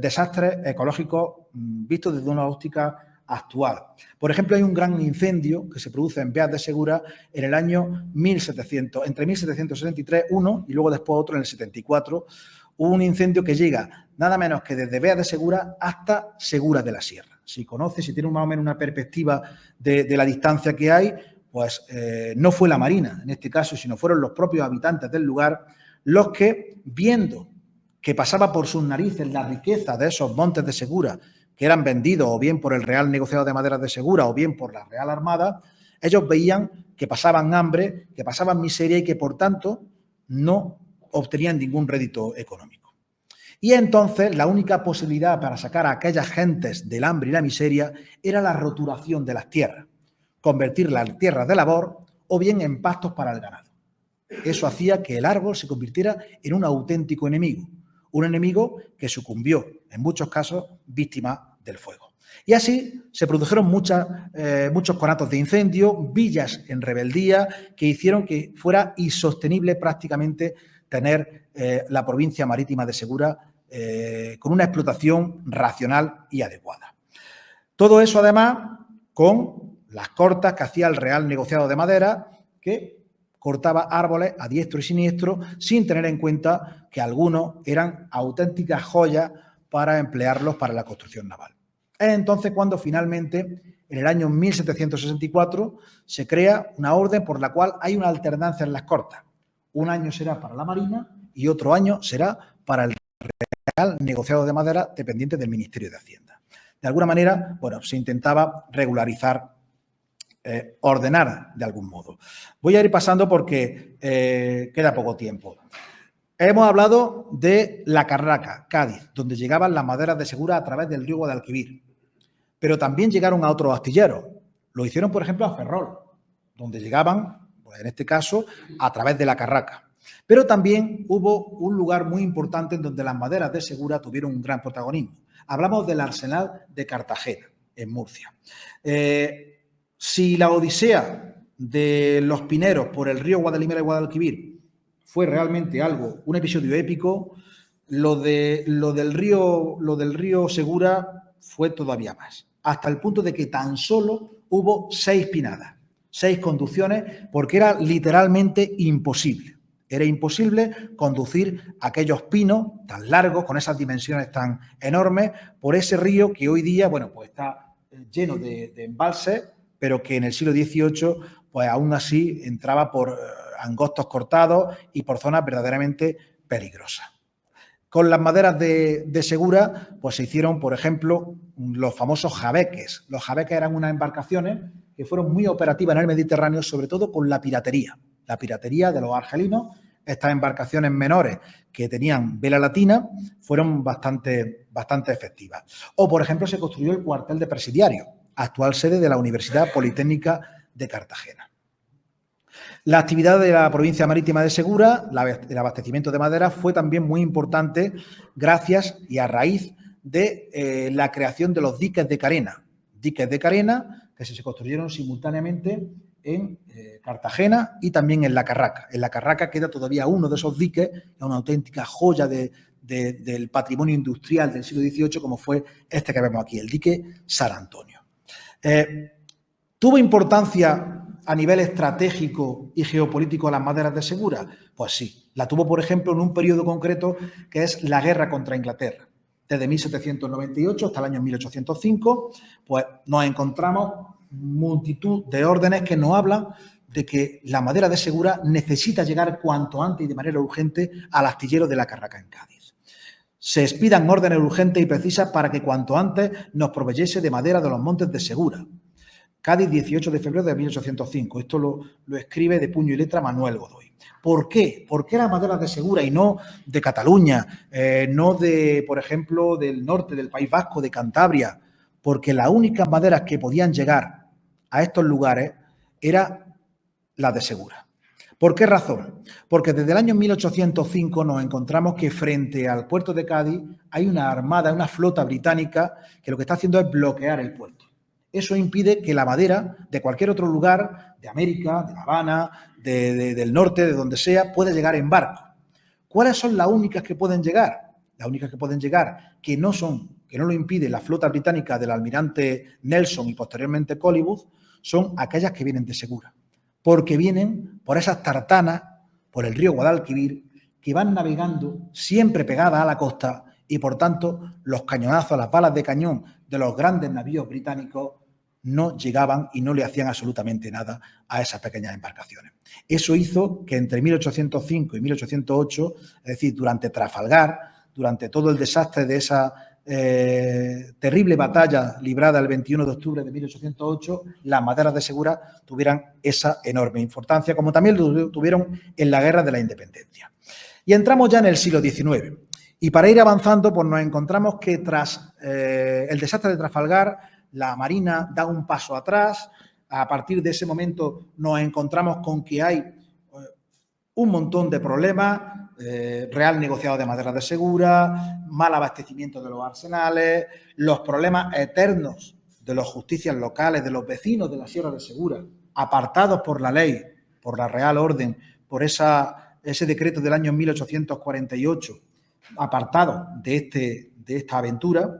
desastres ecológicos vistos desde una óptica actual. Por ejemplo, hay un gran incendio que se produce en Beas de Segura en el año 1700, entre 1763, uno y luego después otro en el 74, un incendio que llega nada menos que desde Beas de Segura hasta Segura de la Sierra. Si conoce, si tiene más o menos una perspectiva de la distancia que hay, pues no fue la Marina en este caso, sino fueron los propios habitantes del lugar los que, viendo que pasaba por sus narices la riqueza de esos montes de Segura, que eran vendidos o bien por el Real Negociado de Maderas de Segura o bien por la Real Armada, ellos veían que pasaban hambre, que pasaban miseria y que, por tanto, no obtenían ningún rédito económico. Y entonces la única posibilidad para sacar a aquellas gentes del hambre y la miseria era la roturación de las tierras, convertir las tierras de labor o bien en pastos para el ganado. Eso hacía que el árbol se convirtiera en un auténtico enemigo, un enemigo que sucumbió, en muchos casos, víctima del fuego. Y así se produjeron muchos conatos de incendio, villas en rebeldía, que hicieron que fuera insostenible prácticamente tener la provincia marítima de Segura con una explotación racional y adecuada. Todo eso, además, con las cortas que hacía el Real Negociado de Madera, que cortaba árboles a diestro y siniestro sin tener en cuenta que algunos eran auténticas joyas para emplearlos para la construcción naval. Es entonces cuando finalmente, en el año 1764, se crea una orden por la cual hay una alternancia en las cortas. Un año será para la Marina y otro año será para el Real Negociado de Madera dependiente del Ministerio de Hacienda. De alguna manera, bueno, se intentaba regularizar, ordenar de algún modo. Voy a ir pasando porque queda poco tiempo. Hemos hablado de La Carraca, Cádiz, donde llegaban las maderas de Segura a través del río Guadalquivir, pero también llegaron a otros astilleros. Lo hicieron, por ejemplo, a Ferrol, donde llegaban, pues en este caso, a través de La Carraca. Pero también hubo un lugar muy importante en donde las maderas de Segura tuvieron un gran protagonismo. Hablamos del Arsenal de Cartagena, en Murcia. Si la odisea de los pineros por el río Guadalquivir y Guadalquivir fue realmente un episodio épico, lo del río Segura fue todavía más, hasta el punto de que tan solo hubo 6 pinadas, 6 conducciones, porque era literalmente imposible. Era imposible conducir aquellos pinos tan largos, con esas dimensiones tan enormes, por ese río que hoy día, bueno, pues está lleno de embalses, pero que en el siglo XVIII, pues aún así entraba por angostos cortados y por zonas verdaderamente peligrosas. Con las maderas de Segura, pues se hicieron, por ejemplo, los famosos jabeques. Los jabeques eran unas embarcaciones que fueron muy operativas en el Mediterráneo, sobre todo con la piratería de los argelinos. Estas embarcaciones menores que tenían vela latina fueron bastante efectivas. O, por ejemplo, se construyó el cuartel de presidiario, actual sede de la Universidad Politécnica de Cartagena. La actividad de la provincia marítima de Segura, el abastecimiento de madera, fue también muy importante gracias y a raíz de la creación de los diques de carena. Diques de carena que se construyeron simultáneamente en Cartagena y también en La Carraca. En La Carraca queda todavía uno de esos diques, una auténtica joya del patrimonio industrial del siglo XVIII, como fue este que vemos aquí, el dique San Antonio. ¿Tuvo importancia a nivel estratégico y geopolítico las maderas de Segura? Pues sí, la tuvo, por ejemplo, en un periodo concreto que es la guerra contra Inglaterra. Desde 1798 hasta el año 1805, pues nos encontramos multitud de órdenes que nos hablan de que la madera de Segura necesita llegar cuanto antes y de manera urgente al astillero de La Carraca en Cádiz. Se expidan órdenes urgentes y precisas para que cuanto antes nos proveyese de madera de los montes de Segura. Cádiz, 18 de febrero de 1805. Esto lo escribe de puño y letra Manuel Godoy. ¿Por qué? ¿Por qué las maderas de Segura y no de Cataluña, no de, por ejemplo, del norte del País Vasco, de Cantabria? Porque las únicas maderas que podían llegar a estos lugares eran las de Segura. ¿Por qué razón? Porque desde el año 1805 nos encontramos que frente al puerto de Cádiz hay una armada, una flota británica que lo que está haciendo es bloquear el puerto. Eso impide que la madera de cualquier otro lugar, de América, de La Habana, del norte, de donde sea, pueda llegar en barco. ¿Cuáles son las únicas que pueden llegar? Las únicas que pueden llegar, que no lo impide la flota británica del almirante Nelson y posteriormente Collingwood, son aquellas que vienen de Segura. Porque vienen por esas tartanas, por el río Guadalquivir, que van navegando siempre pegadas a la costa y, por tanto, los cañonazos, las balas de cañón de los grandes navíos británicos no llegaban y no le hacían absolutamente nada a esas pequeñas embarcaciones. Eso hizo que entre 1805 y 1808, es decir, durante Trafalgar, durante todo el desastre de esa terrible batalla librada el 21 de octubre de 1808, las maderas de Segura tuvieran esa enorme importancia, como también lo tuvieron en la Guerra de la Independencia. Y entramos ya en el siglo XIX. Y para ir avanzando, pues nos encontramos que tras el desastre de Trafalgar, la Marina da un paso atrás. A partir de ese momento nos encontramos con que hay un montón de problemas, real negociado de maderas de Segura, mal abastecimiento de los arsenales, los problemas eternos de las justicias locales, de los vecinos de la Sierra de Segura, apartados por la ley, por la Real Orden, por ese decreto del año 1848, apartados de esta aventura.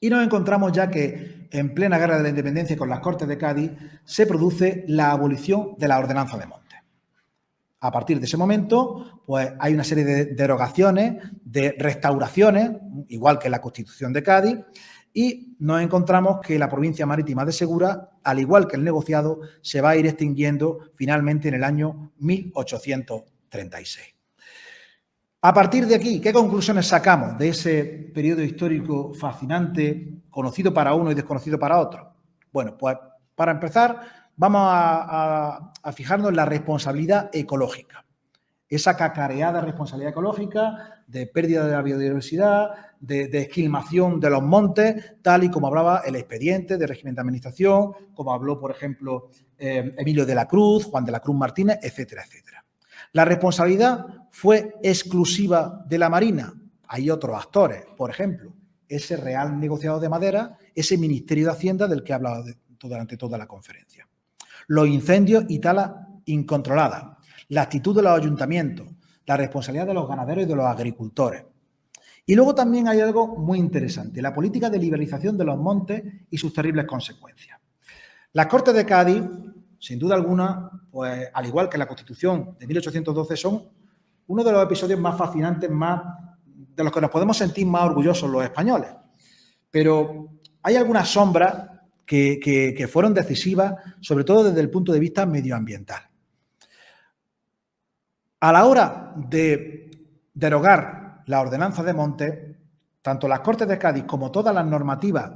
Y nos encontramos ya que en plena Guerra de la Independencia con las Cortes de Cádiz se produce la abolición de la Ordenanza de Montes. A partir de ese momento, pues hay una serie de derogaciones, de restauraciones, igual que la Constitución de Cádiz, y nos encontramos que la provincia marítima de Segura, al igual que el negociado, se va a ir extinguiendo finalmente en el año 1836. A partir de aquí, ¿qué conclusiones sacamos de ese periodo histórico fascinante, conocido para uno y desconocido para otro? Bueno, pues para empezar, vamos a fijarnos en la responsabilidad ecológica. Esa cacareada responsabilidad ecológica de pérdida de la biodiversidad, de esquilmación de los montes, tal y como hablaba el expediente de régimen de administración, como habló, por ejemplo, Emilio de la Cruz, Juan de la Cruz Martínez, etcétera, etcétera. ¿La responsabilidad fue exclusiva de la Marina? Hay otros actores, por ejemplo, ese Real Negociado de Madera, ese Ministerio de Hacienda del que he hablado durante toda la conferencia. Los incendios y talas incontroladas, la actitud de los ayuntamientos, la responsabilidad de los ganaderos y de los agricultores. Y luego también hay algo muy interesante, la política de liberalización de los montes y sus terribles consecuencias. Las Cortes de Cádiz, sin duda alguna, pues al igual que la Constitución de 1812, son uno de los episodios más fascinantes, de los que nos podemos sentir más orgullosos los españoles. Pero hay algunas sombras que fueron decisivas, sobre todo desde el punto de vista medioambiental. A la hora de derogar la ordenanza de Montes, tanto las Cortes de Cádiz como todas las normativas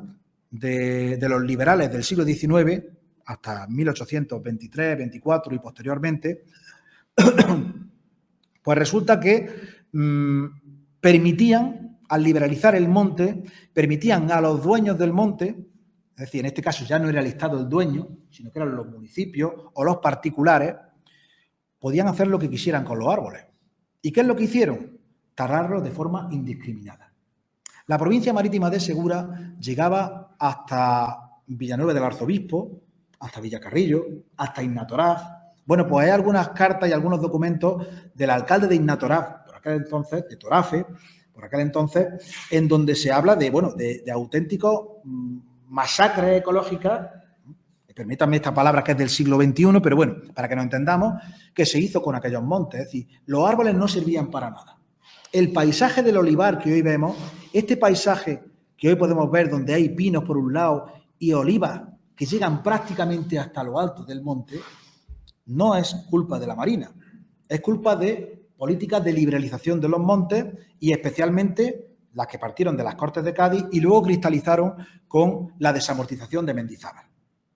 de los liberales del siglo XIX, hasta 1823, 24 y posteriormente, pues resulta que permitían, al liberalizar el monte, permitían a los dueños del monte, es decir, en este caso ya no era el Estado el dueño, sino que eran los municipios o los particulares, podían hacer lo que quisieran con los árboles. ¿Y qué es lo que hicieron? Talarlos de forma indiscriminada. La provincia marítima de Segura llegaba hasta Villanueva del Arzobispo, hasta Villacarrillo, hasta Innatoraz. Bueno, pues hay algunas cartas y algunos documentos del alcalde de Innatoraz, por aquel entonces, de Torafe, por aquel entonces, en donde se habla de auténticos masacres ecológicas, permítanme esta palabra que es del siglo XXI, pero bueno, para que nos entendamos, que se hizo con aquellos montes. Es decir, los árboles no servían para nada. El paisaje del olivar que hoy vemos, este paisaje que hoy podemos ver donde hay pinos por un lado y olivas que llegan prácticamente hasta lo alto del monte, no es culpa de la Marina, es culpa de políticas de liberalización de los montes y especialmente las que partieron de las Cortes de Cádiz y luego cristalizaron con la desamortización de Mendizábal.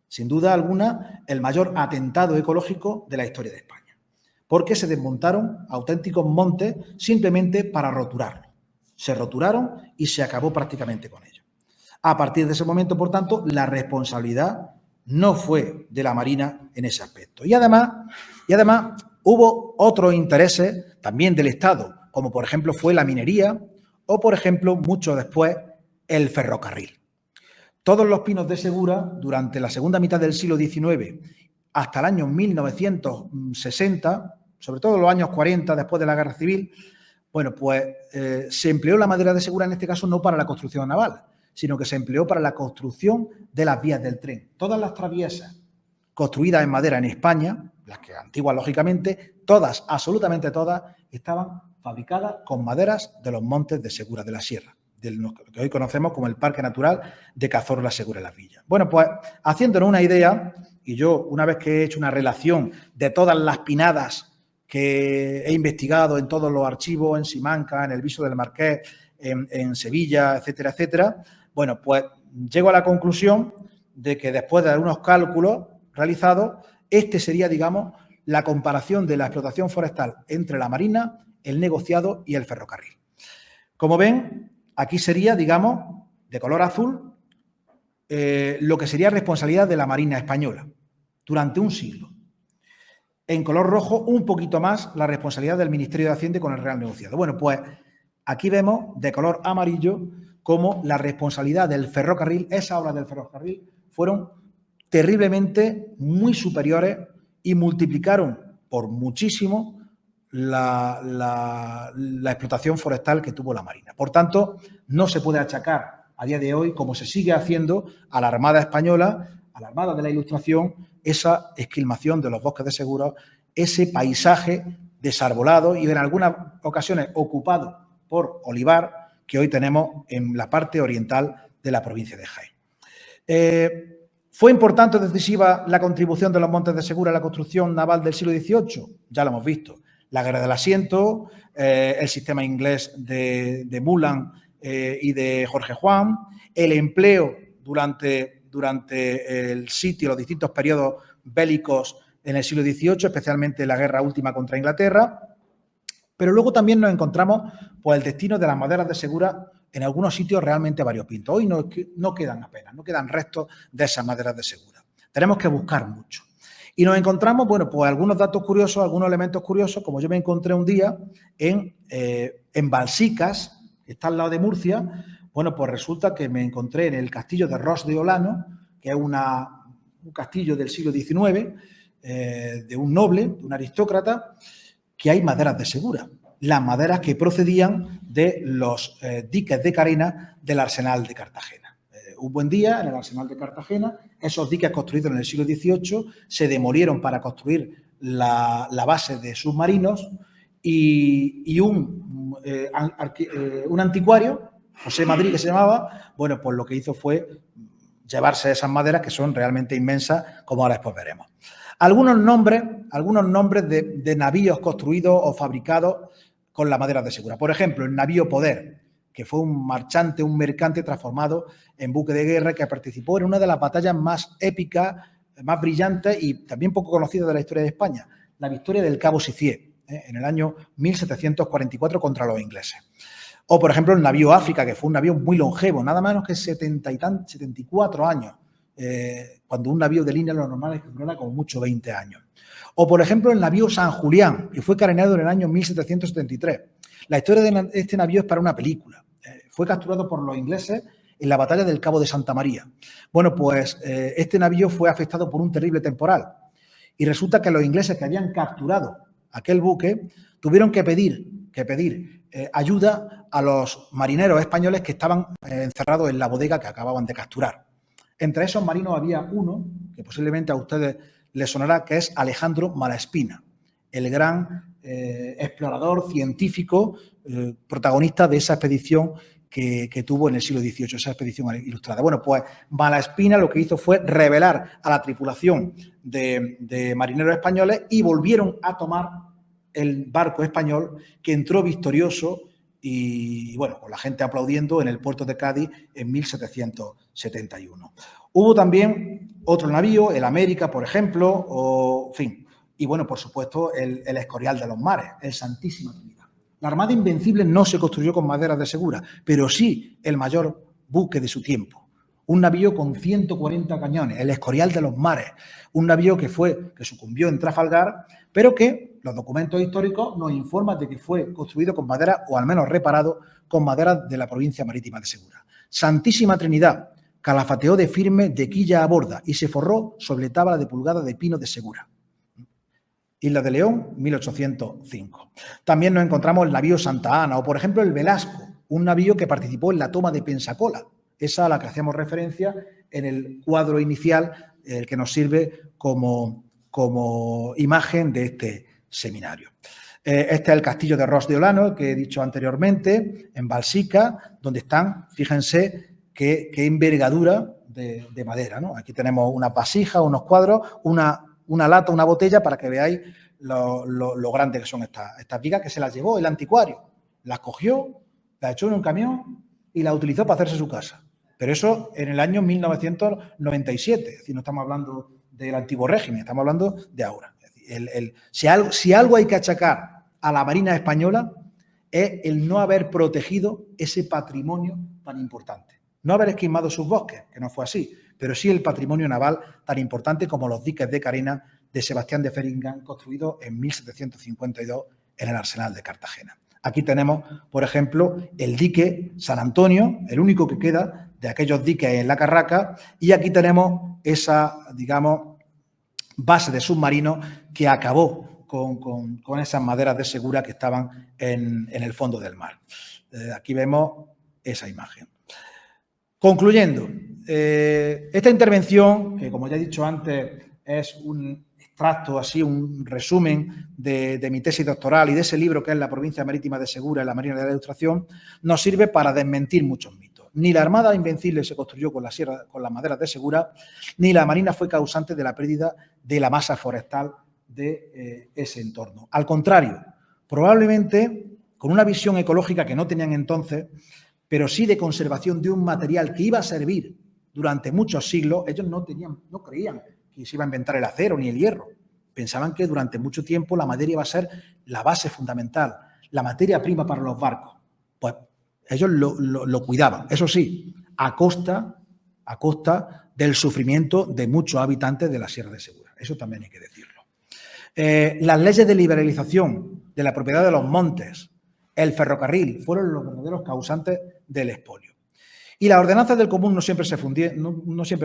sin duda alguna, el mayor atentado ecológico de la historia de España, porque se desmontaron auténticos montes simplemente para roturarlos. Se roturaron y se acabó prácticamente con ellos. A partir de ese momento, por tanto, la responsabilidad no fue de la Marina en ese aspecto. Y además hubo otros intereses también del Estado, como por ejemplo fue la minería o, por ejemplo, mucho después, el ferrocarril. Todos los pinos de Segura, durante la segunda mitad del siglo XIX hasta el año 1960, sobre todo los años 40, después de la Guerra Civil, bueno, pues se empleó la madera de Segura, en este caso, no para la construcción naval, sino que se empleó para la construcción de las vías del tren. Todas las traviesas construidas en madera en España, las que antiguas, lógicamente, todas, absolutamente todas, estaban fabricadas con maderas de los montes de Segura de la Sierra, de lo que hoy conocemos como el Parque Natural de Cazorla, Segura de las Villas. Bueno, pues haciéndonos una idea, y yo una vez que he hecho una relación de todas las pinadas que he investigado en todos los archivos, en Simancas, en el Viso del Marqués, en Sevilla, etcétera, etcétera, bueno, pues llego a la conclusión de que después de algunos cálculos realizados, este sería, digamos, la comparación de la explotación forestal entre la Marina, el negociado y el ferrocarril. Como ven, aquí sería, digamos, de color azul, lo que sería responsabilidad de la Marina española durante un siglo. En color rojo, un poquito más, la responsabilidad del Ministerio de Hacienda con el Real Negociado. Bueno, pues aquí vemos de color amarillo cómo la responsabilidad del ferrocarril, esas obras del ferrocarril, fueron terriblemente muy superiores y multiplicaron por muchísimo la explotación forestal que tuvo la Marina. Por tanto, no se puede achacar a día de hoy, como se sigue haciendo, a la Armada Española, a la Armada de la Ilustración, esa esquilmación de los bosques de Segura, ese paisaje desarbolado y en algunas ocasiones ocupado por olivar que hoy tenemos en la parte oriental de la provincia de Jaén. ¿Fue importante o decisiva la contribución de los montes de Segura a la construcción naval del siglo XVIII? Ya lo hemos visto. La Guerra del Asiento, el sistema inglés de Mullan y de Jorge Juan, el empleo durante el sitio, los distintos periodos bélicos en el siglo XVIII, especialmente la guerra última contra Inglaterra. Pero luego también nos encontramos pues, el destino de las maderas de Segura en algunos sitios realmente variopintos. Hoy no quedan apenas, no quedan restos de esas maderas de Segura. Tenemos que buscar mucho. Y nos encontramos, bueno, pues algunos datos curiosos, algunos elementos curiosos, como yo me encontré un día en Balsicas, que está al lado de Murcia. Bueno, pues resulta que me encontré en el castillo de Ros de Olano, que es un castillo del siglo XIX, de un noble, de un aristócrata, que hay maderas de Segura, las maderas que procedían de los diques de carena del Arsenal de Cartagena. Un buen día en el Arsenal de Cartagena, esos diques construidos en el siglo XVIII se demolieron para construir la base de submarinos y un anticuario, José Madrid que se llamaba, bueno, pues lo que hizo fue llevarse esas maderas que son realmente inmensas, como ahora después veremos. Algunos nombres de navíos construidos o fabricados con la madera de Segura. Por ejemplo, el navío Poder, que fue un marchante, un mercante transformado en buque de guerra que participó en una de las batallas más épicas, más brillantes y también poco conocidas de la historia de España, la victoria del Cabo Sicié, en el año 1744 contra los ingleses. O, por ejemplo, el navío África, que fue un navío muy longevo, nada menos que 74 años, cuando un navío de línea lo normal es que durara como mucho 20 años. O, por ejemplo, el navío San Julián, que fue carenado en el año 1773. La historia de este navío es para una película. Fue capturado por los ingleses en la batalla del Cabo de Santa María. Bueno, pues este navío fue afectado por un terrible temporal y resulta que los ingleses que habían capturado aquel buque tuvieron que pedir ayuda a los marineros españoles que estaban encerrados en la bodega que acababan de capturar. Entre esos marinos había uno, que posiblemente a ustedes les sonará, que es Alejandro Malaspina, el gran explorador científico, protagonista de esa expedición que tuvo en el siglo XVIII, esa expedición ilustrada. Bueno, pues Malaspina lo que hizo fue revelar a la tripulación de marineros españoles y volvieron a tomar el barco español que entró victorioso y, bueno, con la gente aplaudiendo en el puerto de Cádiz en 1771. Hubo también otro navío, el América, por ejemplo, o, en fin. Y, bueno, por supuesto, el Escorial de los Mares, el Santísima Trinidad. La Armada Invencible no se construyó con maderas de Segura, pero sí el mayor buque de su tiempo. Un navío con 140 cañones, el Escorial de los Mares. Un navío que sucumbió en Trafalgar, pero que los documentos históricos nos informan de que fue construido con madera, o al menos reparado, con madera de la provincia marítima de Segura. Santísima Trinidad calafateó de firme de quilla a borda y se forró sobre tabla de pulgada de pino de Segura. Isla de León, 1805. También nos encontramos el navío Santa Ana o, por ejemplo, el Velasco, un navío que participó en la toma de Pensacola, esa a la que hacíamos referencia en el cuadro inicial, el que nos sirve como imagen de este seminario. Este es el castillo de Ros de Olano, que he dicho anteriormente, en Balsica, donde están, fíjense, qué envergadura de madera, ¿no? Aquí tenemos unas vasijas, unos cuadros, una lata, una botella, para que veáis lo grandes que son estas vigas, que se las llevó el anticuario. Las cogió, las echó en un camión y las utilizó para hacerse su casa. Pero eso en el año 1997, es decir, no estamos hablando del antiguo régimen, estamos hablando de ahora. Es decir, si algo hay que achacar a la Marina Española es el no haber protegido ese patrimonio tan importante. No haber esquilmado sus bosques, que no fue así, pero sí el patrimonio naval tan importante como los diques de Carena de Sebastián de Feringham, construidos en 1752 en el Arsenal de Cartagena. Aquí tenemos, por ejemplo, el dique San Antonio, el único que queda de aquellos diques en la Carraca, y aquí tenemos esa, digamos, base de submarinos que acabó con esas maderas de Segura que estaban en el fondo del mar. Aquí vemos esa imagen. Concluyendo, esta intervención, que como ya he dicho antes, es un extracto, así, un resumen de mi tesis doctoral y de ese libro que es La provincia marítima de Segura y la Marina de la Ilustración, nos sirve para desmentir muchos mitos. Ni la Armada Invencible se construyó con las maderas de Segura, ni la Marina fue causante de la pérdida de la masa forestal de ese entorno. Al contrario, probablemente con una visión ecológica que no tenían entonces, pero sí de conservación de un material que iba a servir durante muchos siglos, ellos no creían que se iba a inventar el acero ni el hierro. Pensaban que durante mucho tiempo la madera iba a ser la base fundamental, la materia prima para los barcos. Pues ellos lo cuidaban, eso sí, a costa del sufrimiento de muchos habitantes de la Sierra de Segura. Eso también hay que decirlo. Las leyes de liberalización de la propiedad de los montes, el ferrocarril, fueron los verdaderos causantes del expolio. Y las ordenanzas del común no siempre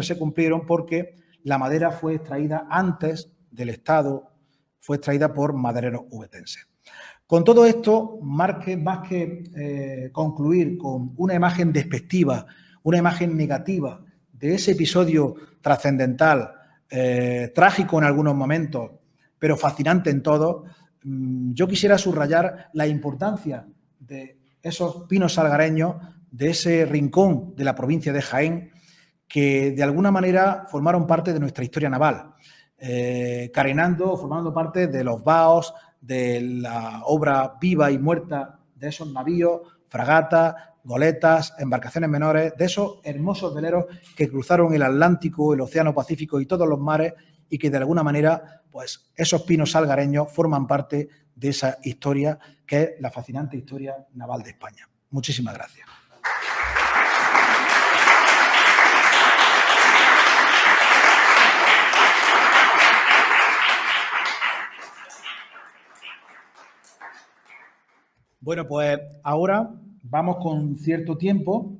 se cumplieron porque la madera fue extraída antes del Estado, fue extraída por madereros ubetenses. Con todo esto, más que concluir con una imagen despectiva, una imagen negativa de ese episodio trascendental, trágico en algunos momentos, pero fascinante en todos, yo quisiera subrayar la importancia de esos pinos salgareños, de ese rincón de la provincia de Jaén, que de alguna manera formaron parte de nuestra historia naval, formando parte de los baos, de la obra viva y muerta de esos navíos, fragatas, goletas, embarcaciones menores, de esos hermosos veleros que cruzaron el Atlántico, el Océano Pacífico y todos los mares, y que de alguna manera, pues esos pinos salgareños forman parte de esa historia que es la fascinante historia naval de España. Muchísimas gracias. Bueno, pues ahora vamos con cierto tiempo.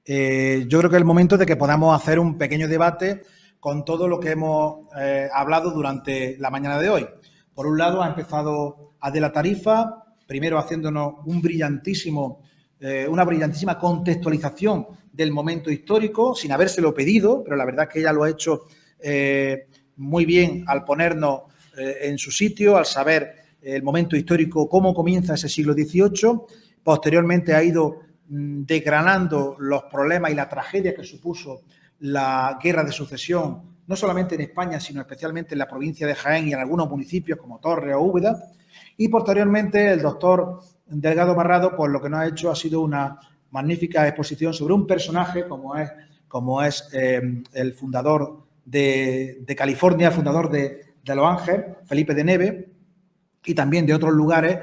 Yo creo que es el momento de que podamos hacer un pequeño debate con todo lo que hemos hablado durante la mañana de hoy. Por un lado, ha empezado Adela Tarifa, primero haciéndonos una brillantísima contextualización del momento histórico, sin habérselo pedido, pero la verdad es que ella lo ha hecho muy bien al ponernos en su sitio, al saber el momento histórico, cómo comienza ese siglo XVIII. Posteriormente ha ido desgranando los problemas y la tragedia que supuso la Guerra de Sucesión, no solamente en España, sino especialmente en la provincia de Jaén y en algunos municipios como Torres o Úbeda. Y posteriormente el doctor Delgado Barrado, pues lo que nos ha hecho ha sido una magnífica exposición sobre un personaje como es como es el fundador de California, el fundador de Los Ángeles, Felipe de Neve, y también de otros lugares,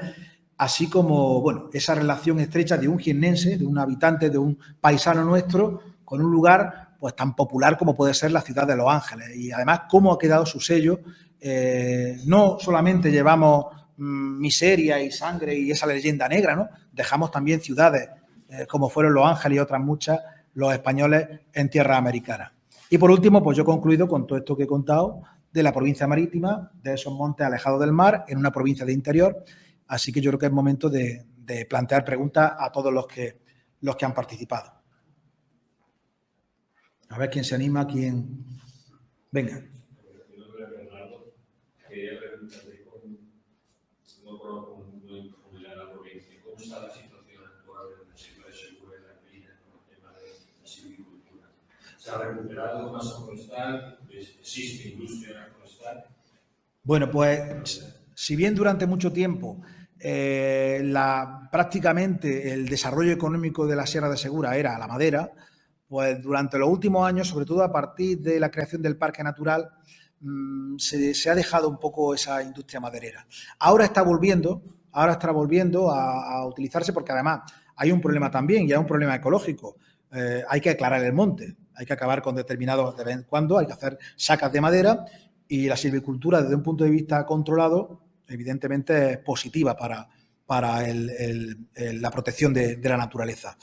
así como, bueno, esa relación estrecha de un jiennense, de un habitante, de un paisano nuestro, con un lugar pues tan popular como puede ser la ciudad de Los Ángeles. Y además, cómo ha quedado su sello. No solamente llevamos miseria y sangre y esa leyenda negra, ¿no? Dejamos también ciudades como fueron Los Ángeles y otras muchas, los españoles en tierra americana. Y por último, pues yo he concluido con todo esto que he contado de la provincia marítima, de esos montes alejados del mar, en una provincia de interior. Así que yo creo que es momento de plantear preguntas a todos los que han participado. A ver quién se anima, quién... Venga. ¿Cómo está la situación actual en el sector de seguridad de la vida con el tema de la silvicultura? ¿Se ha recuperado masa forestal? ¿Existe industria forestal? Bueno, pues si bien durante mucho tiempo prácticamente el desarrollo económico de la Sierra de Segura era la madera, pues durante los últimos años, sobre todo a partir de la creación del Parque Natural, se ha dejado un poco esa industria maderera. Ahora está volviendo a utilizarse porque además hay un problema también y hay un problema ecológico. Hay que aclarar el monte, hay que acabar con determinados, de vez en cuando, hay que hacer sacas de madera y la silvicultura desde un punto de vista controlado evidentemente es positiva para la protección de la naturaleza.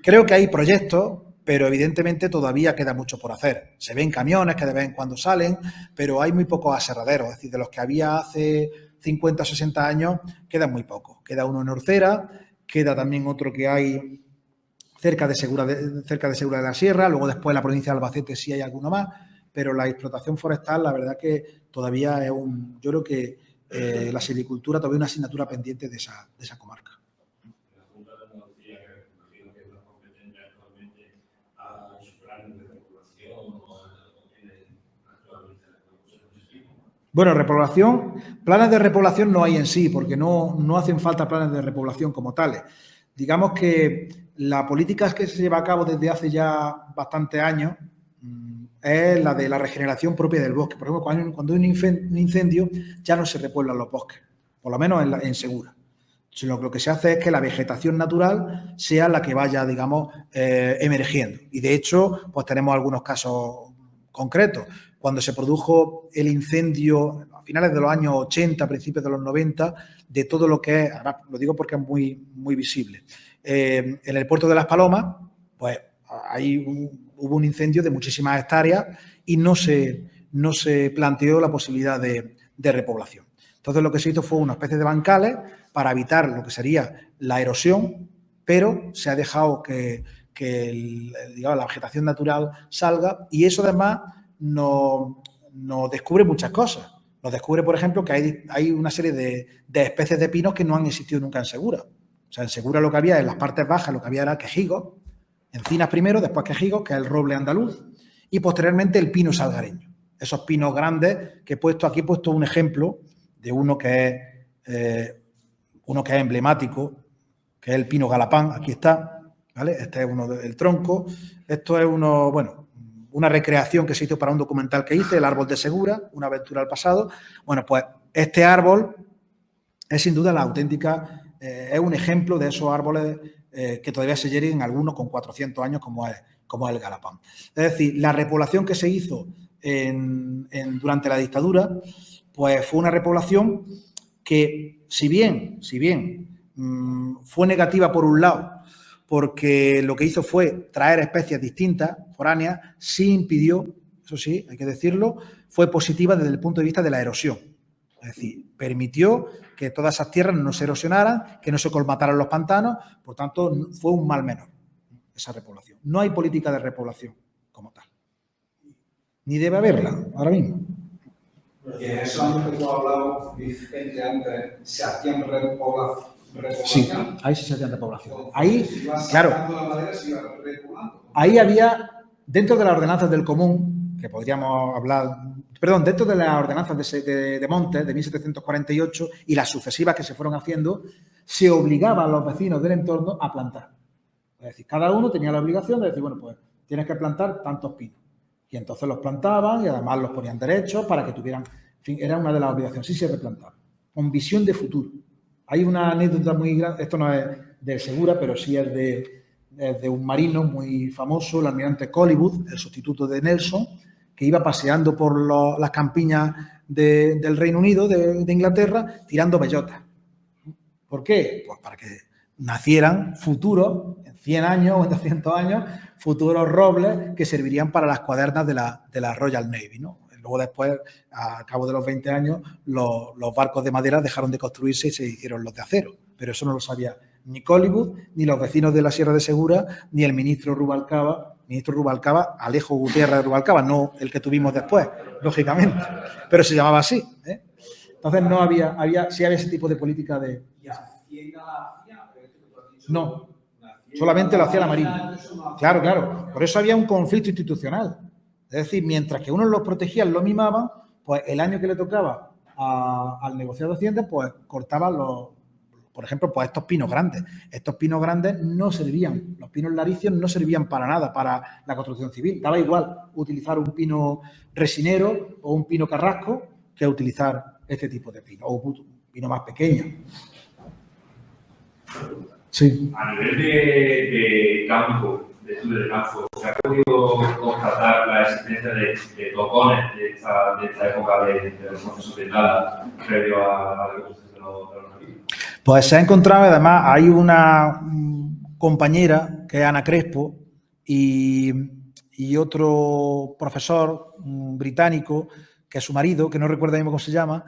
Creo que hay proyectos, pero evidentemente todavía queda mucho por hacer. Se ven camiones que de vez en cuando salen, pero hay muy pocos aserraderos. Es decir, de los que había hace 50 o 60 años, quedan muy pocos. Queda uno en Orcera, queda también otro que hay cerca de Segura de la Sierra, luego después en la provincia de Albacete sí hay alguno más, pero la explotación forestal, la verdad que todavía es yo creo que la silvicultura todavía es una asignatura pendiente de esa comarca. La Junta de Andalucía, que imagino que es la competente actualmente, ¿ha hecho planes de repoblación o tiene actualmente Bueno, planes de repoblación no hay en sí, porque no hacen falta planes de repoblación como tales. Digamos que la política que se lleva a cabo desde hace ya bastantes años es la de la regeneración propia del bosque. Por ejemplo, cuando hay un incendio ya no se repueblan los bosques, por lo menos en Segura. Sino que lo que se hace es que la vegetación natural sea la que vaya, digamos, emergiendo. Y de hecho, pues tenemos algunos casos concretos. Cuando se produjo el incendio a finales de los años 80, principios de los 90, de todo lo que es, ahora lo digo porque es muy, muy visible, en el puerto de Las Palomas, pues ahí hubo un incendio de muchísimas hectáreas y no se planteó la posibilidad de repoblación. Entonces, lo que se hizo fue una especie de bancales para evitar lo que sería la erosión, pero se ha dejado que digamos, la vegetación natural salga y eso además nos descubre muchas cosas. Nos descubre, por ejemplo, que hay una serie de especies de pinos que no han existido nunca en Segura. O sea, en Segura lo que había en las partes bajas, lo que había era quejigos, encinas primero, después quejigos, que es el roble andaluz, y posteriormente el pino salgareño. Esos pinos grandes que he puesto un ejemplo de uno que es emblemático, que es el pino galapán, aquí está, ¿vale? Este es uno del tronco. Esto es una recreación que se hizo para un documental que hice, El árbol de Segura, una aventura al pasado. Bueno, pues este árbol es sin duda la auténtica, es un ejemplo de esos árboles que todavía se hieren algunos con 400 años como es el galapán. Es decir, la repoblación que se hizo durante la dictadura, pues fue una repoblación que, si bien fue negativa por un lado, porque lo que hizo fue traer especies distintas, foráneas, sí impidió, eso sí, hay que decirlo, fue positiva desde el punto de vista de la erosión. Es decir, permitió que todas esas tierras no se erosionaran, que no se colmataran los pantanos, por tanto, fue un mal menor esa repoblación. No hay política de repoblación como tal. Ni debe haberla ahora mismo. Y en esos años que tú has hablado, Vicente, antes, ¿se hacían repoblación? Sí, ahí sí se hacían repoblación. Ahí, claro, ahí había, dentro de las ordenanzas del común, que podríamos hablar, perdón, dentro de las ordenanzas de Montes de 1748 y las sucesivas que se fueron haciendo, se obligaba a los vecinos del entorno a plantar. Es decir, cada uno tenía la obligación de decir, bueno, pues tienes que plantar tantos pinos. Y entonces los plantaban y además los ponían derechos para que tuvieran, en fin, era una de las obligaciones, sí se replantaba, con visión de futuro. Hay una anécdota muy grande, esto no es del Segura, pero sí es de un marino muy famoso, el almirante Collingwood, el sustituto de Nelson, que iba paseando por las campiñas del Reino Unido, de Inglaterra, tirando bellotas. ¿Por qué? Pues para que nacieran futuros, en 100 años o en 200 años, futuros robles que servirían para las cuadernas de la Royal Navy, ¿no? Luego después, a cabo de los 20 años, los barcos de madera dejaron de construirse y se hicieron los de acero. Pero eso no lo sabía ni Collingwood, ni los vecinos de la Sierra de Segura, ni el ministro Rubalcaba, Alejo Gutiérrez de Rubalcaba, no el que tuvimos después, lógicamente, pero se llamaba así, ¿eh? Entonces no sí había ese tipo de política de... No, solamente lo hacía la Marina. Claro. Por eso había un conflicto institucional. Es decir, mientras que unos los protegían, los mimaban, pues el año que le tocaba al negociado de Hacienda, pues cortaban por ejemplo, pues estos pinos grandes. Estos pinos grandes no servían, los pinos laricios no servían para nada para la construcción civil. Daba igual utilizar un pino resinero o un pino carrasco que utilizar este tipo de pino, o un pino más pequeño. Sí. A nivel de campo, de estudio de campo, ¿se ha podido constatar la existencia de tocones de esta época de los procesos de tala previo a la reconstrucción de los navíos? Pues se ha encontrado, además, hay una compañera que es Ana Crespo y otro profesor británico, que es su marido, que no recuerdo mismo cómo se llama,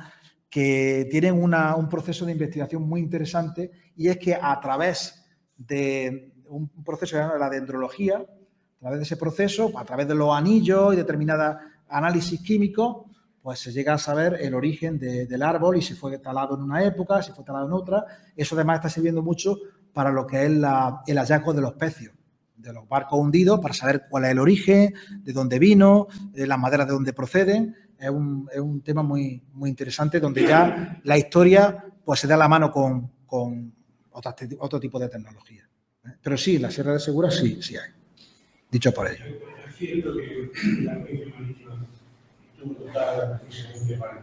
que tienen un proceso de investigación muy interesante, y es que a través de un proceso que se llama la dendrología, a través de ese proceso, a través de los anillos y determinados análisis químicos, pues se llega a saber el origen del árbol y si fue talado en una época, si fue talado en otra. Eso además está sirviendo mucho para lo que es el hallazgo de los pecios, de los barcos hundidos, para saber cuál es el origen, de dónde vino, las maderas de dónde proceden. Es un tema muy, muy interesante, donde ya la historia pues se da la mano con otro tipo de tecnología. Pero sí, la Sierra de Segura sí hay. Dicho por ello. Es cierto que la provincia marítima estuvo dotada precisamente para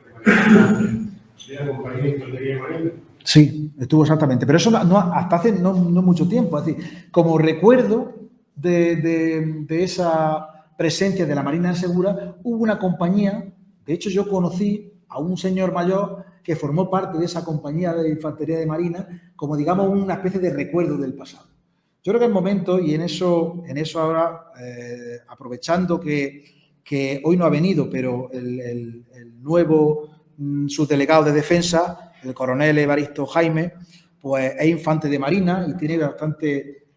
de la compañía de infantería marina. Sí, estuvo exactamente. Pero eso hasta hace no mucho tiempo. Es decir, como recuerdo de esa presencia de la Marina de Segura, hubo una compañía. De hecho, yo conocí a un señor mayor que formó parte de esa compañía de infantería de marina, como digamos una especie de recuerdo del pasado. Yo creo que es momento, y en eso ahora, aprovechando que hoy no ha venido, pero el nuevo subdelegado de defensa, el coronel Evaristo Jaime, pues es infante de marina y tiene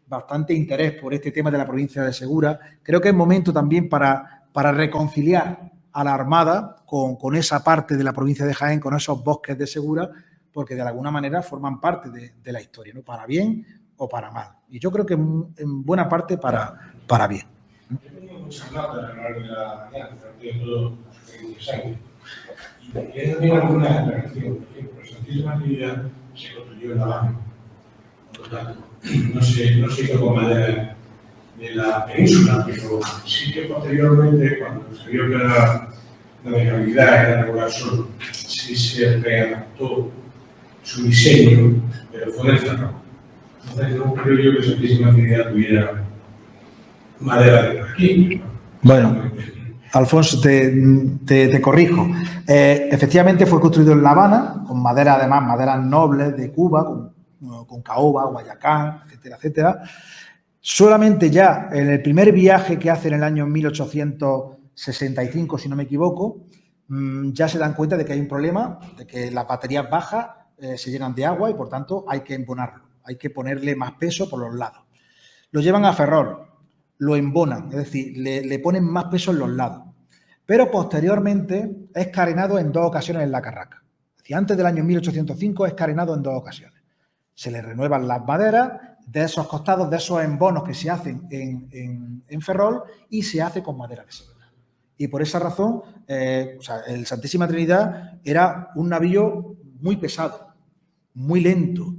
bastante interés por este tema de la provincia de Segura. Creo que es momento también para reconciliar a la Armada con esa parte de la provincia de Jaén, con esos bosques de Segura, porque de alguna manera forman parte de la historia, ¿no? Para bien o para mal. Y yo creo que en buena parte para bien. Yo tengo muchas notas a lo largo de la mañana, de todo súper interesante. Y quería también alguna aclaración. Por ejemplo, la Santísima Trinidad se construyó en La Habana. Por lo tanto, no se hizo con madera de la península, pero sí que posteriormente, cuando se vio que la navegabilidad era regular solo, sí se readaptó su diseño, pero fue del ferro. Entonces no creo yo que Santísima Trinidad tuviera madera de aquí. Bueno, Alfonso, te corrijo. Efectivamente fue construido en La Habana, con madera, además, maderas nobles de Cuba, con caoba, guayacán, etcétera, etcétera. Solamente ya en el primer viaje que hace en el año 1865, si no me equivoco, ya se dan cuenta de que hay un problema, de que las baterías bajas se llenan de agua y, por tanto, hay que embonarlo, hay que ponerle más peso por los lados. Lo llevan a Ferrol, lo embonan, es decir, le ponen más peso en los lados. Pero posteriormente es carenado en 2 ocasiones en la carraca. Es decir, antes del año 1805 es carenado en 2 ocasiones. Se le renuevan las maderas de esos costados, de esos embonos que se hacen en Ferrol, y se hace con madera de Segura. Y por esa razón, el Santísima Trinidad era un navío muy pesado, muy lento,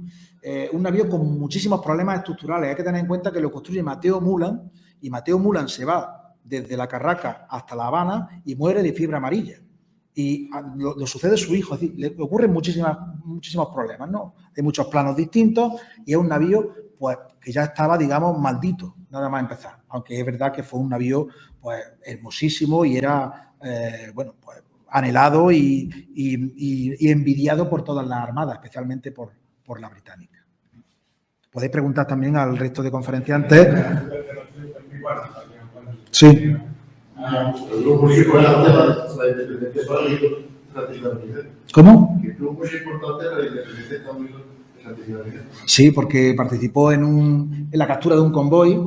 un navío con muchísimos problemas estructurales. Hay que tener en cuenta que lo construye Mateo Mulan Y Mateo Mulan se va desde la Carraca hasta La Habana y muere de fiebre amarilla. Y lo sucede a su hijo, es decir, le ocurren muchísimos problemas, ¿no? Hay muchos planos distintos y es un navío pues, que ya estaba, digamos, maldito, nada más empezar. Aunque es verdad que fue un navío pues, hermosísimo y era, bueno, pues, anhelado y envidiado por todas las armadas, especialmente por la británica. Podéis preguntar también al resto de conferenciantes. Sí. ¿Cómo? Sí, porque participó en la captura de un convoy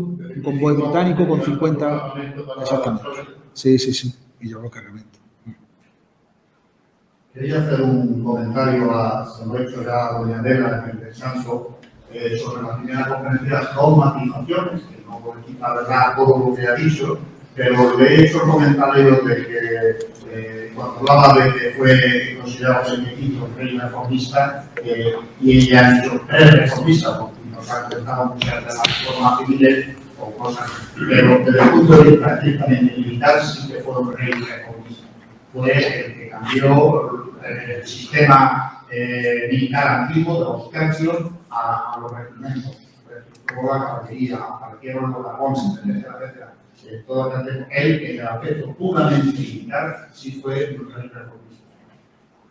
británico con 50... Exactamente. Sí. Y yo lo que reviento. Quería hacer un comentario se lo he hecho ya a doña Adela en el descanso sobre la primera conferencia, con matizaciones, que no puede quitar verdad todo lo que ha dicho, pero le he hecho el comentario de que cuando hablaba de que fue considerado el ministro rey reformista y ella ha dicho reformista, porque nos ha comentado muchas de las formas civiles o cosas, pero desde el punto de vista estrictamente militar sí que fue un rey reformista. Fue el que cambió el sistema militar antiguo de los tercios a los regimientos, como la caballería, aparecieron los dragones, etcétera. Todo él, en el aspecto puramente militar, sí fue un rey reformista.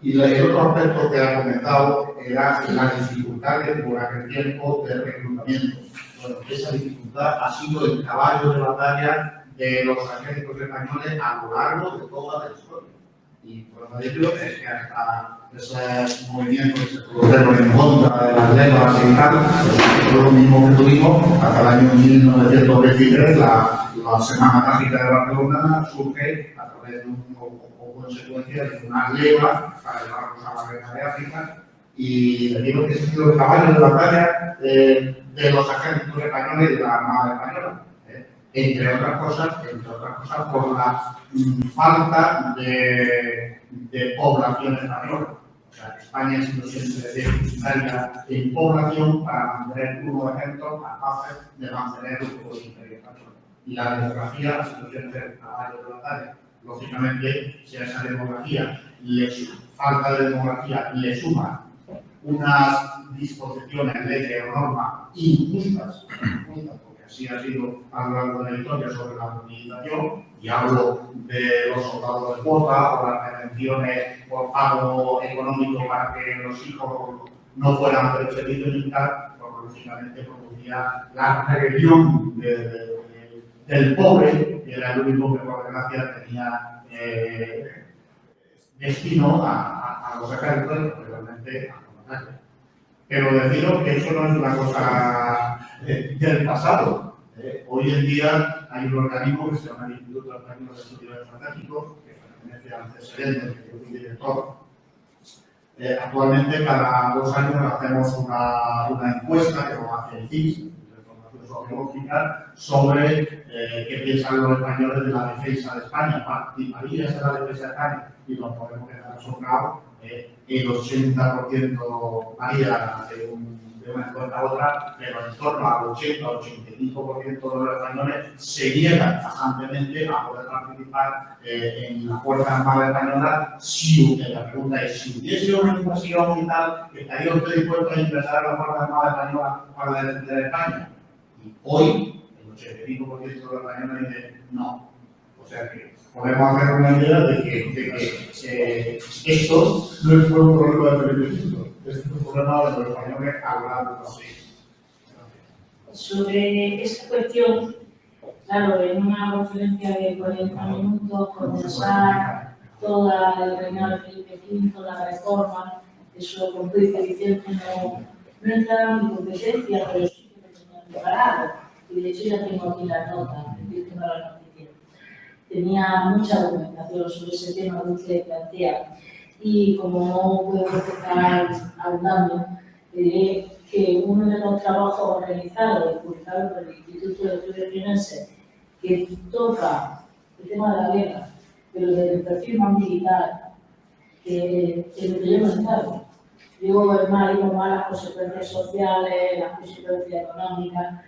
Y el otro aspecto que ha comentado era la dificultad que por aquel tiempo de reclutamiento. Bueno, esa dificultad ha sido el caballo de batalla de los ejércitos españoles a lo largo de toda la historia. Y prueba de ello es que hasta ese movimiento que se produjeron en contra de las lenguas y tal, fue lo mismo que tuvimos hasta el año 1923, la Semana Mágica de Barcelona surge a través de o consecuencia de unas lenguas para llevarnos a la Guerra de África, y debido a que ese ha sido el caballo de batalla de los ejércitos españoles y de la Armada Española. Entre otras cosas por la falta de población española. O sea, España ha sido siempre deficitaria en población para mantener unos ejércitos capaces de mantener un poco de imperio español. Y la demografía ha sido siempre el caballo de batalla. Lógicamente, si a esa demografía, falta de demografía, le suma unas disposiciones, leyes o normas injustas, porque así ha sido a lo largo de la historia sobre la movilización, y hablo de los soldados de cuota o las retenciones por pago económico para que los hijos no fueran del servicio militar, pues lógicamente producía la rebelión del pobre, que era el único que por desgracia tenía destino a los ejércitos y posteriormente a los batalla. Pero deciros que eso no es una cosa del pasado. Hoy en día hay un organismo que se llama el Instituto Español de Estudios Estratégicos, que pertenece al CSD, del que soy director. Actualmente, cada 2 años hacemos una encuesta que lo hace el CIS, de Formación Sociológica, sobre qué piensan los españoles de la defensa de España. ¿Participarías en la defensa de España? Y nos podemos quedar asombrados. El 80% varía de una encuesta a otra, pero en torno al 80-85% de los españoles se niegan tajantemente a poder participar en la Fuerza Armada Española. Si la pregunta es, si hubiese una invasión y tal, ¿estaría usted dispuesto a ingresar a la Fuerza Armada Española para defender España? Y hoy, el 85% de los españoles dice no. O sea que podemos hacer una idea de que esto no es un problema de periodismo, es un problema de los españoles hablando de los hechos. Sobre esta cuestión, claro, en una conferencia de 40 minutos, condensar toda el reinado de Felipe V, la reforma, eso, como tú dices, Vicente, no entra en mi competencia, pero sí que me tenía preparado. Y de hecho ya tengo aquí las notas, viendo las noticias. Tenía mucha documentación sobre ese tema que usted plantea. Y como no puedo estar hablando, diré que uno de los trabajos realizados y publicados por el Instituto de Estudios Forenses, que toca el tema de la guerra, pero desde el perfil más militar, que es lo que yo he comentado. Digo, además, las consecuencias sociales, las consecuencias económicas,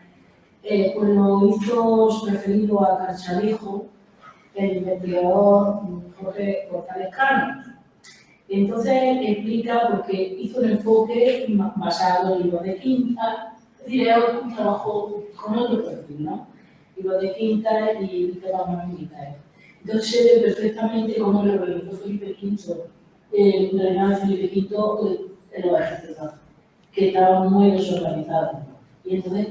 pues lo hizo referido a Carchalejo, el investigador Jorge González Cano. Entonces explica porque hizo un enfoque basado en libros de quinta, es decir, es un trabajo con otro perfil, ¿no? Libros de quinta y temas más militares. Entonces se ve perfectamente cómo lo organizó Felipe V, el reinado de Felipe V en los ejércitos, que estaban muy desorganizados. Y entonces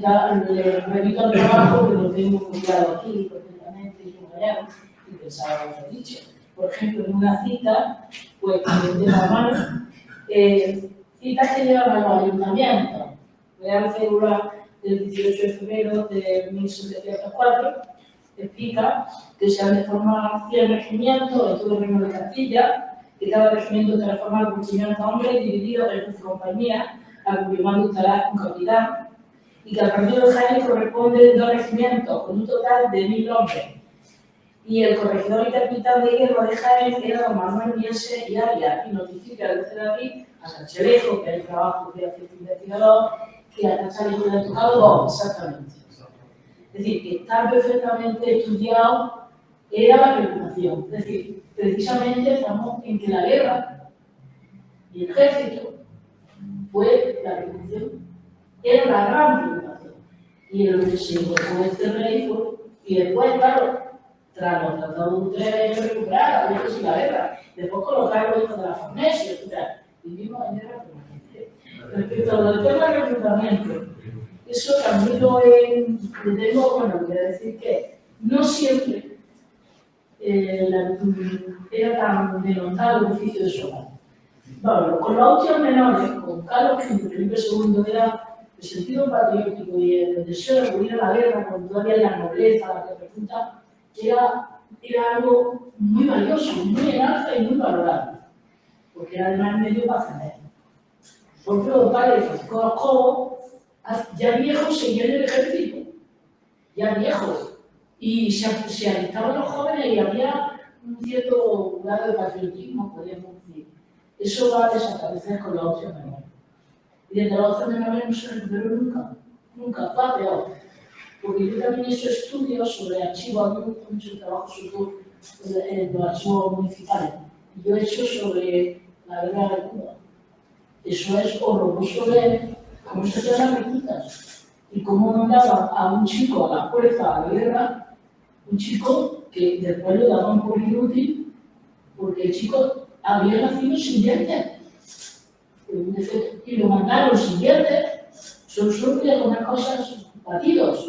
le repito el trabajo que lo tengo muy claro aquí, perfectamente, y pensaba lo que he dicho. Por ejemplo, en una cita, pues de normal, citas que llevan a los ayuntamientos. Real Cédula del 18 de febrero de 1704 explica que se han de formar 100 regimientos en todo el Reino de Castilla, que cada regimiento estará formado por 500 hombres divididos en 12 compañías, a cuyo mando estará un capitán, y que al partido de Jaén corresponden 2 regimientos con un total de 1000 hombres. Y el corregidor y capitán de guerra de Jaén era don Manuel Miese y Arias, y notifica el 12 de abril a Carchalejo, que es el trabajo que hace este investigador, que a Carchalejo le ha tocado 2, exactamente. Es decir, que está perfectamente estudiado, era la preocupación. Es decir, precisamente estamos en que la guerra y el ejército fue la preocupación, era la gran preocupación. Y en lo que se encontró este rey fue, y después, claro, tras los tratados de Utrecht recuperar la y la guerra, después colocar los hijos de la Farnesia, etc. Vivimos en guerra permanente. Respecto a lo del tema del reclutamiento, eso también lo tengo, bueno, quiero decir que no siempre era tan denotado el oficio de soldado. Bueno, con los austrias menores, con Carlos V, Felipe II, era el sentido patriótico y el deseo de acudir a la guerra, con todavía la nobleza, la que resulta, era algo muy valioso, muy en alza y muy valorado, porque era además medio para hacer. Por ejemplo, el padre Francisco los Cobos, ya viejo, seguía en el ejército, ya viejo, y se alistaban los jóvenes y había un cierto grado de patriotismo, podríamos decir. Eso va a desaparecer con los austrias menores. Y desde los austrias menores no se recuperó nunca, nunca, va peor. Porque yo también he hecho estudios sobre archivos, hay mucho trabajo sobre todo en los archivos municipales. Yo he hecho sobre la guerra de Cuba. Eso es horroroso ver cómo se hacían las reclutas y cómo mandaban a un chico a la fuerza a la guerra, un chico que después lo daban por inútil porque el chico había nacido sin dientes. Y lo mandaron sin dientes, solo quería comer cosas batidos.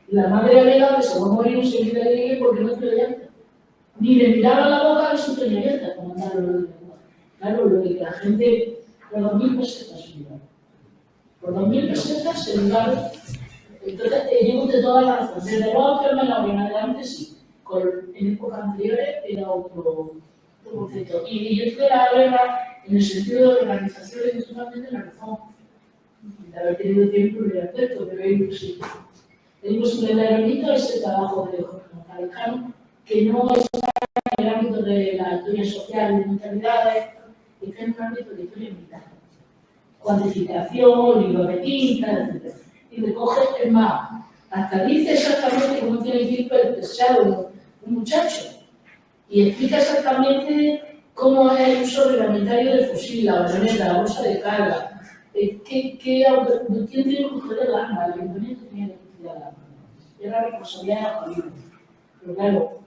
Y la madre alega que se va a morir enseguida de ella porque no tiene dientes. Ni le miraba la boca que se tenía dientes para mandarlo de lengua. Claro, lo de que la gente, por 2000 pesetas se llevaron. Por 2000 pesetas se llevaron. Entonces, tenemos de todas las razones. Desde luego que en adelante sí. En épocas anteriores era otro concepto. Y yo estoy la guerra en el sentido de organización y totalmente la razón. De haber tenido tiempo de aspecto, pero es imposible. Tenemos en el ermita ese trabajo de Jorge González Cano, que no está en el ámbito de la historia social y de mentalidades, está en un ámbito de historia militar. Cuantificación, libros de quinta, etc. Y recoge, es más, hasta dice exactamente cómo tiene que ir pesado un muchacho. Y explica exactamente cómo es el uso reglamentario del fusil, la bayoneta, la bolsa de carga. ¿Quién tiene que coger el arma? El ayuntamiento tenía que coger el arma. Era responsabilidad de la familia. Pero claro,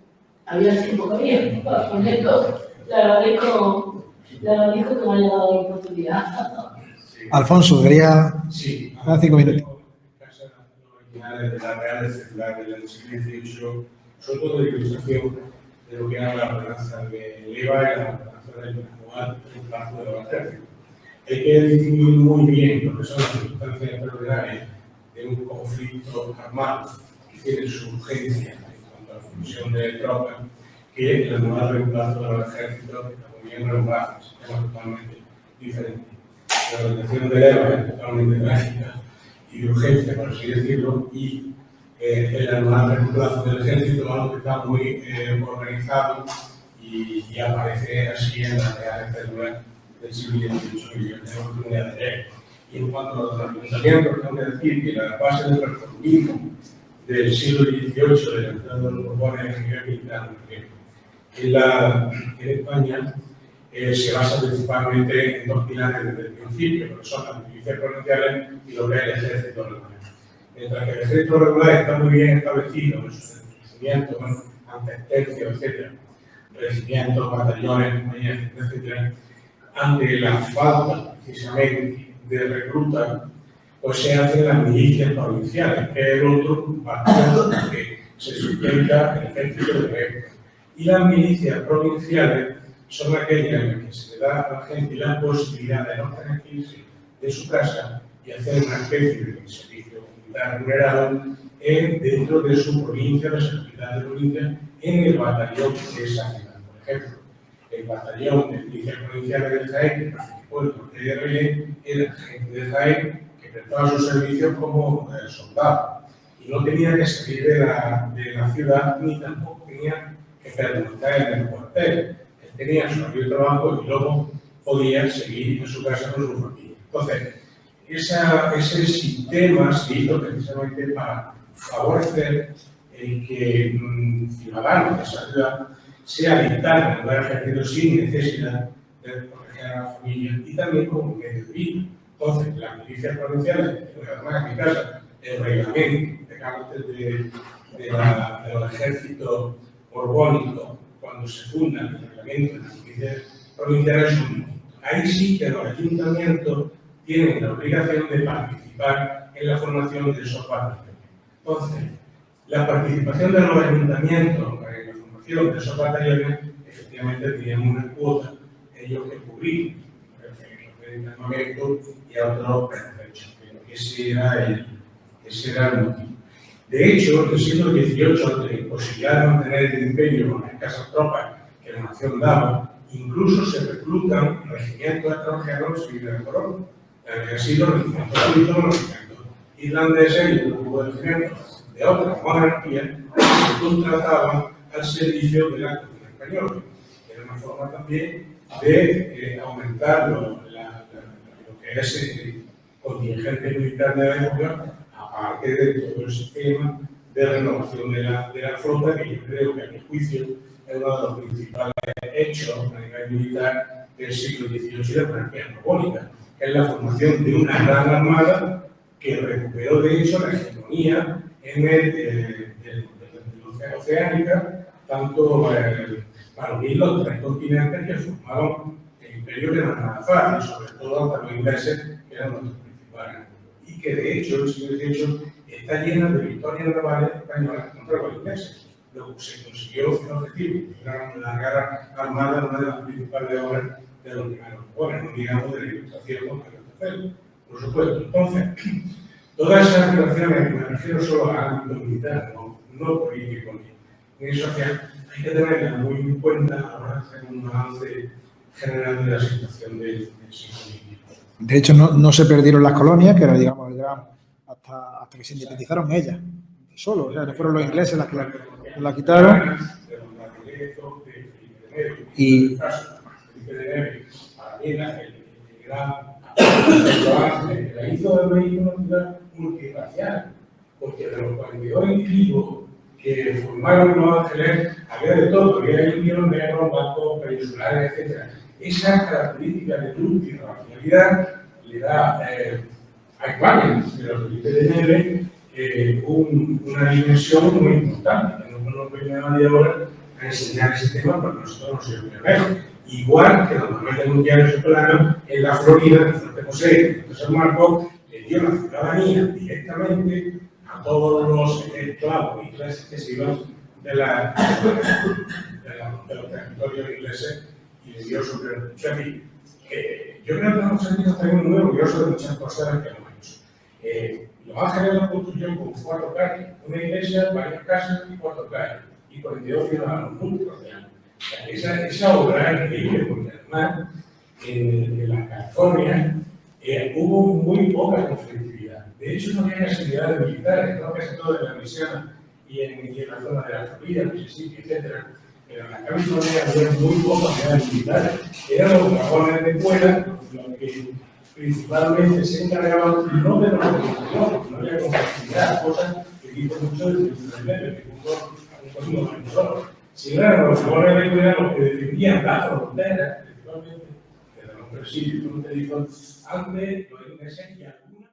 había el tiempo que había. Por esto, le agradezco que me haya dado la oportunidad. Alfonso, quería... Sí, 5 minutos. Casa original de la Real Circular del siglo XVIII, sobre todo de ilustración de lo que era la ordenanza de Leva y la ordenanza del Nacional en el plazo de los ejércitos. Hay que distinguir muy bien lo que son las circunstancias extraordinarias de un conflicto armado que tiene su urgencia en cuanto a la función de tropas, que el anual reemplazo de los ejércitos como miembros básicos, es totalmente diferente. La organización de Leva es totalmente trágica y de urgencia, por así decirlo, y el anual reemplazo del ejército es algo que está muy organizado y aparece así en la Real Cédula del siglo XVIII, y yo tengo oportunidad de leer. Y en cuanto a los ayuntamientos, tengo que decir que la base del reformismo del siglo XVIII, de la entrada de los Borbones en nivel militar, en España, se basa principalmente en dos pilares desde el principio, que son las milicias provinciales y lo que es el ejército regular. Mientras que el ejército regular está muy bien establecido en sus regimientos, ante tercios, etc., regimientos, batallones, compañías, etc., ante la falta precisamente de reclutas, pues se hacen las milicias provinciales, que es el otro bastión que se sustenta el ejército de guerra. Y las milicias provinciales son aquellas en las que se le da a la gente la posibilidad de no tener que irse de su casa y hacer una especie de servicio militar remunerado dentro de su provincia, de su unidad de provincia, en el batallón de esa ciudad. Por ejemplo, el batallón de milicias provinciales de Jaén, que participó en el Corte de Reyes, era gente de Jaén que prestaba sus servicios como soldado y no tenía que salir de la ciudad ni tampoco tenía que permanecer en el cuartel. Él tenía su horario de trabajo y luego podía seguir en su casa con su familia. Entonces, ese sistema se hizo precisamente para favorecer el que ciudadanos de esa ciudad se habilitaran al ejército sin necesidad de proteger a la familia y también como medio de vida. Entonces, las milicias provinciales, además en mi casa, el reglamento de carácter de los ejércitos borbónicos, cuando se funda el reglamento de las milicias provinciales, es un distinto. Ahí sí que los ayuntamientos tienen la obligación de participar en la formación de esos batallones. Entonces, la participación de los ayuntamientos en la formación de esos batallones, efectivamente tenían una cuota, ellos que cubrir, el armamento y a otros pertrechos. Ese era el motivo. De hecho, en el siglo XVIII, ante la imposibilidad de mantener el imperio con las escasas tropas que la nación daba, incluso se reclutan regimientos extranjeros y de la corona. Han sido regimientos suizos, regimientos irlandeses y otro tipo de regimientos de otras monarquías que se contrataban al servicio de la corona española. Era una forma también de aumentar lo que es el contingente militar de la época, aparte de todo el sistema de renovación de la flota, que yo creo que a mi juicio es uno de los principales hechos a nivel militar del siglo XVIII de la monarquía borbónica, que es la formación de una gran armada que recuperó de hecho la hegemonía en la oceánica, tanto para unir los tres continentes que formaban el imperio que era nada fácil, sobre todo para los ingleses, que eran nuestros principales. Y que de hecho el siglo XVIII está lleno de victorias navales españolas contra los ingleses. Luego se consiguió un objetivo, la guerra armada, una de las principales obras de los primeros jóvenes, no digamos de la ilustración contra el tercero, por supuesto. Entonces, todas esas relaciones, me refiero solo al ámbito militar, no político ni social, hay que tenerlas muy en cuenta a la hora de hacer un balance general de la situación del siglo XVIII. De hecho, no se perdieron las colonias, que era, digamos, hasta que se independizaron ellas, solo. O sea, no fueron los ingleses las que la quitaron. Y la hizo de México una ciudad multirracial, porque de los 42 individuos que formaron Los Ángeles había de todo, había indios, negros, vascos, peninsulares, etc. Esa característica de multirracialidad le da a España, de los Felipe de Neve, una dimensión muy importante, que no nos viene a nadie ahora a enseñar ese tema, porque nosotros no somos pioneros. Igual que los manuales mundiales superanos en la Florida, en Fuerte José, en San Marcos, le dio la ciudadanía directamente a todos los esclavos ingleses que se iban de los territorios ingleses y le dio su derecho aquí. Yo creo que nos hemos sentido también muy orgullosos de muchas cosas que hemos hecho. Los Ángeles la construyeron con 4 calles, una iglesia, varias casas y 4 calles, y 42 ciudadanos múltiples de años. Esa obra es increíble, porque además en la California hubo muy poca conflictividad. De hecho, no había necesidades militares, no casi todo en la Luisiana y en la zona de la Florida, Mississippi, etc. Pero en la California había muy pocas unidades militares. Eran los dragones de fuera los que principalmente se encargaban no de la organización, no había complejidad, cosas que hizo mucho el ministro del medio, que puso un código mayor. Si eran los guardias de seguridad los que defendían la frontera, principalmente, que eran los presidios fronterizos, antes no hay una esencia alguna.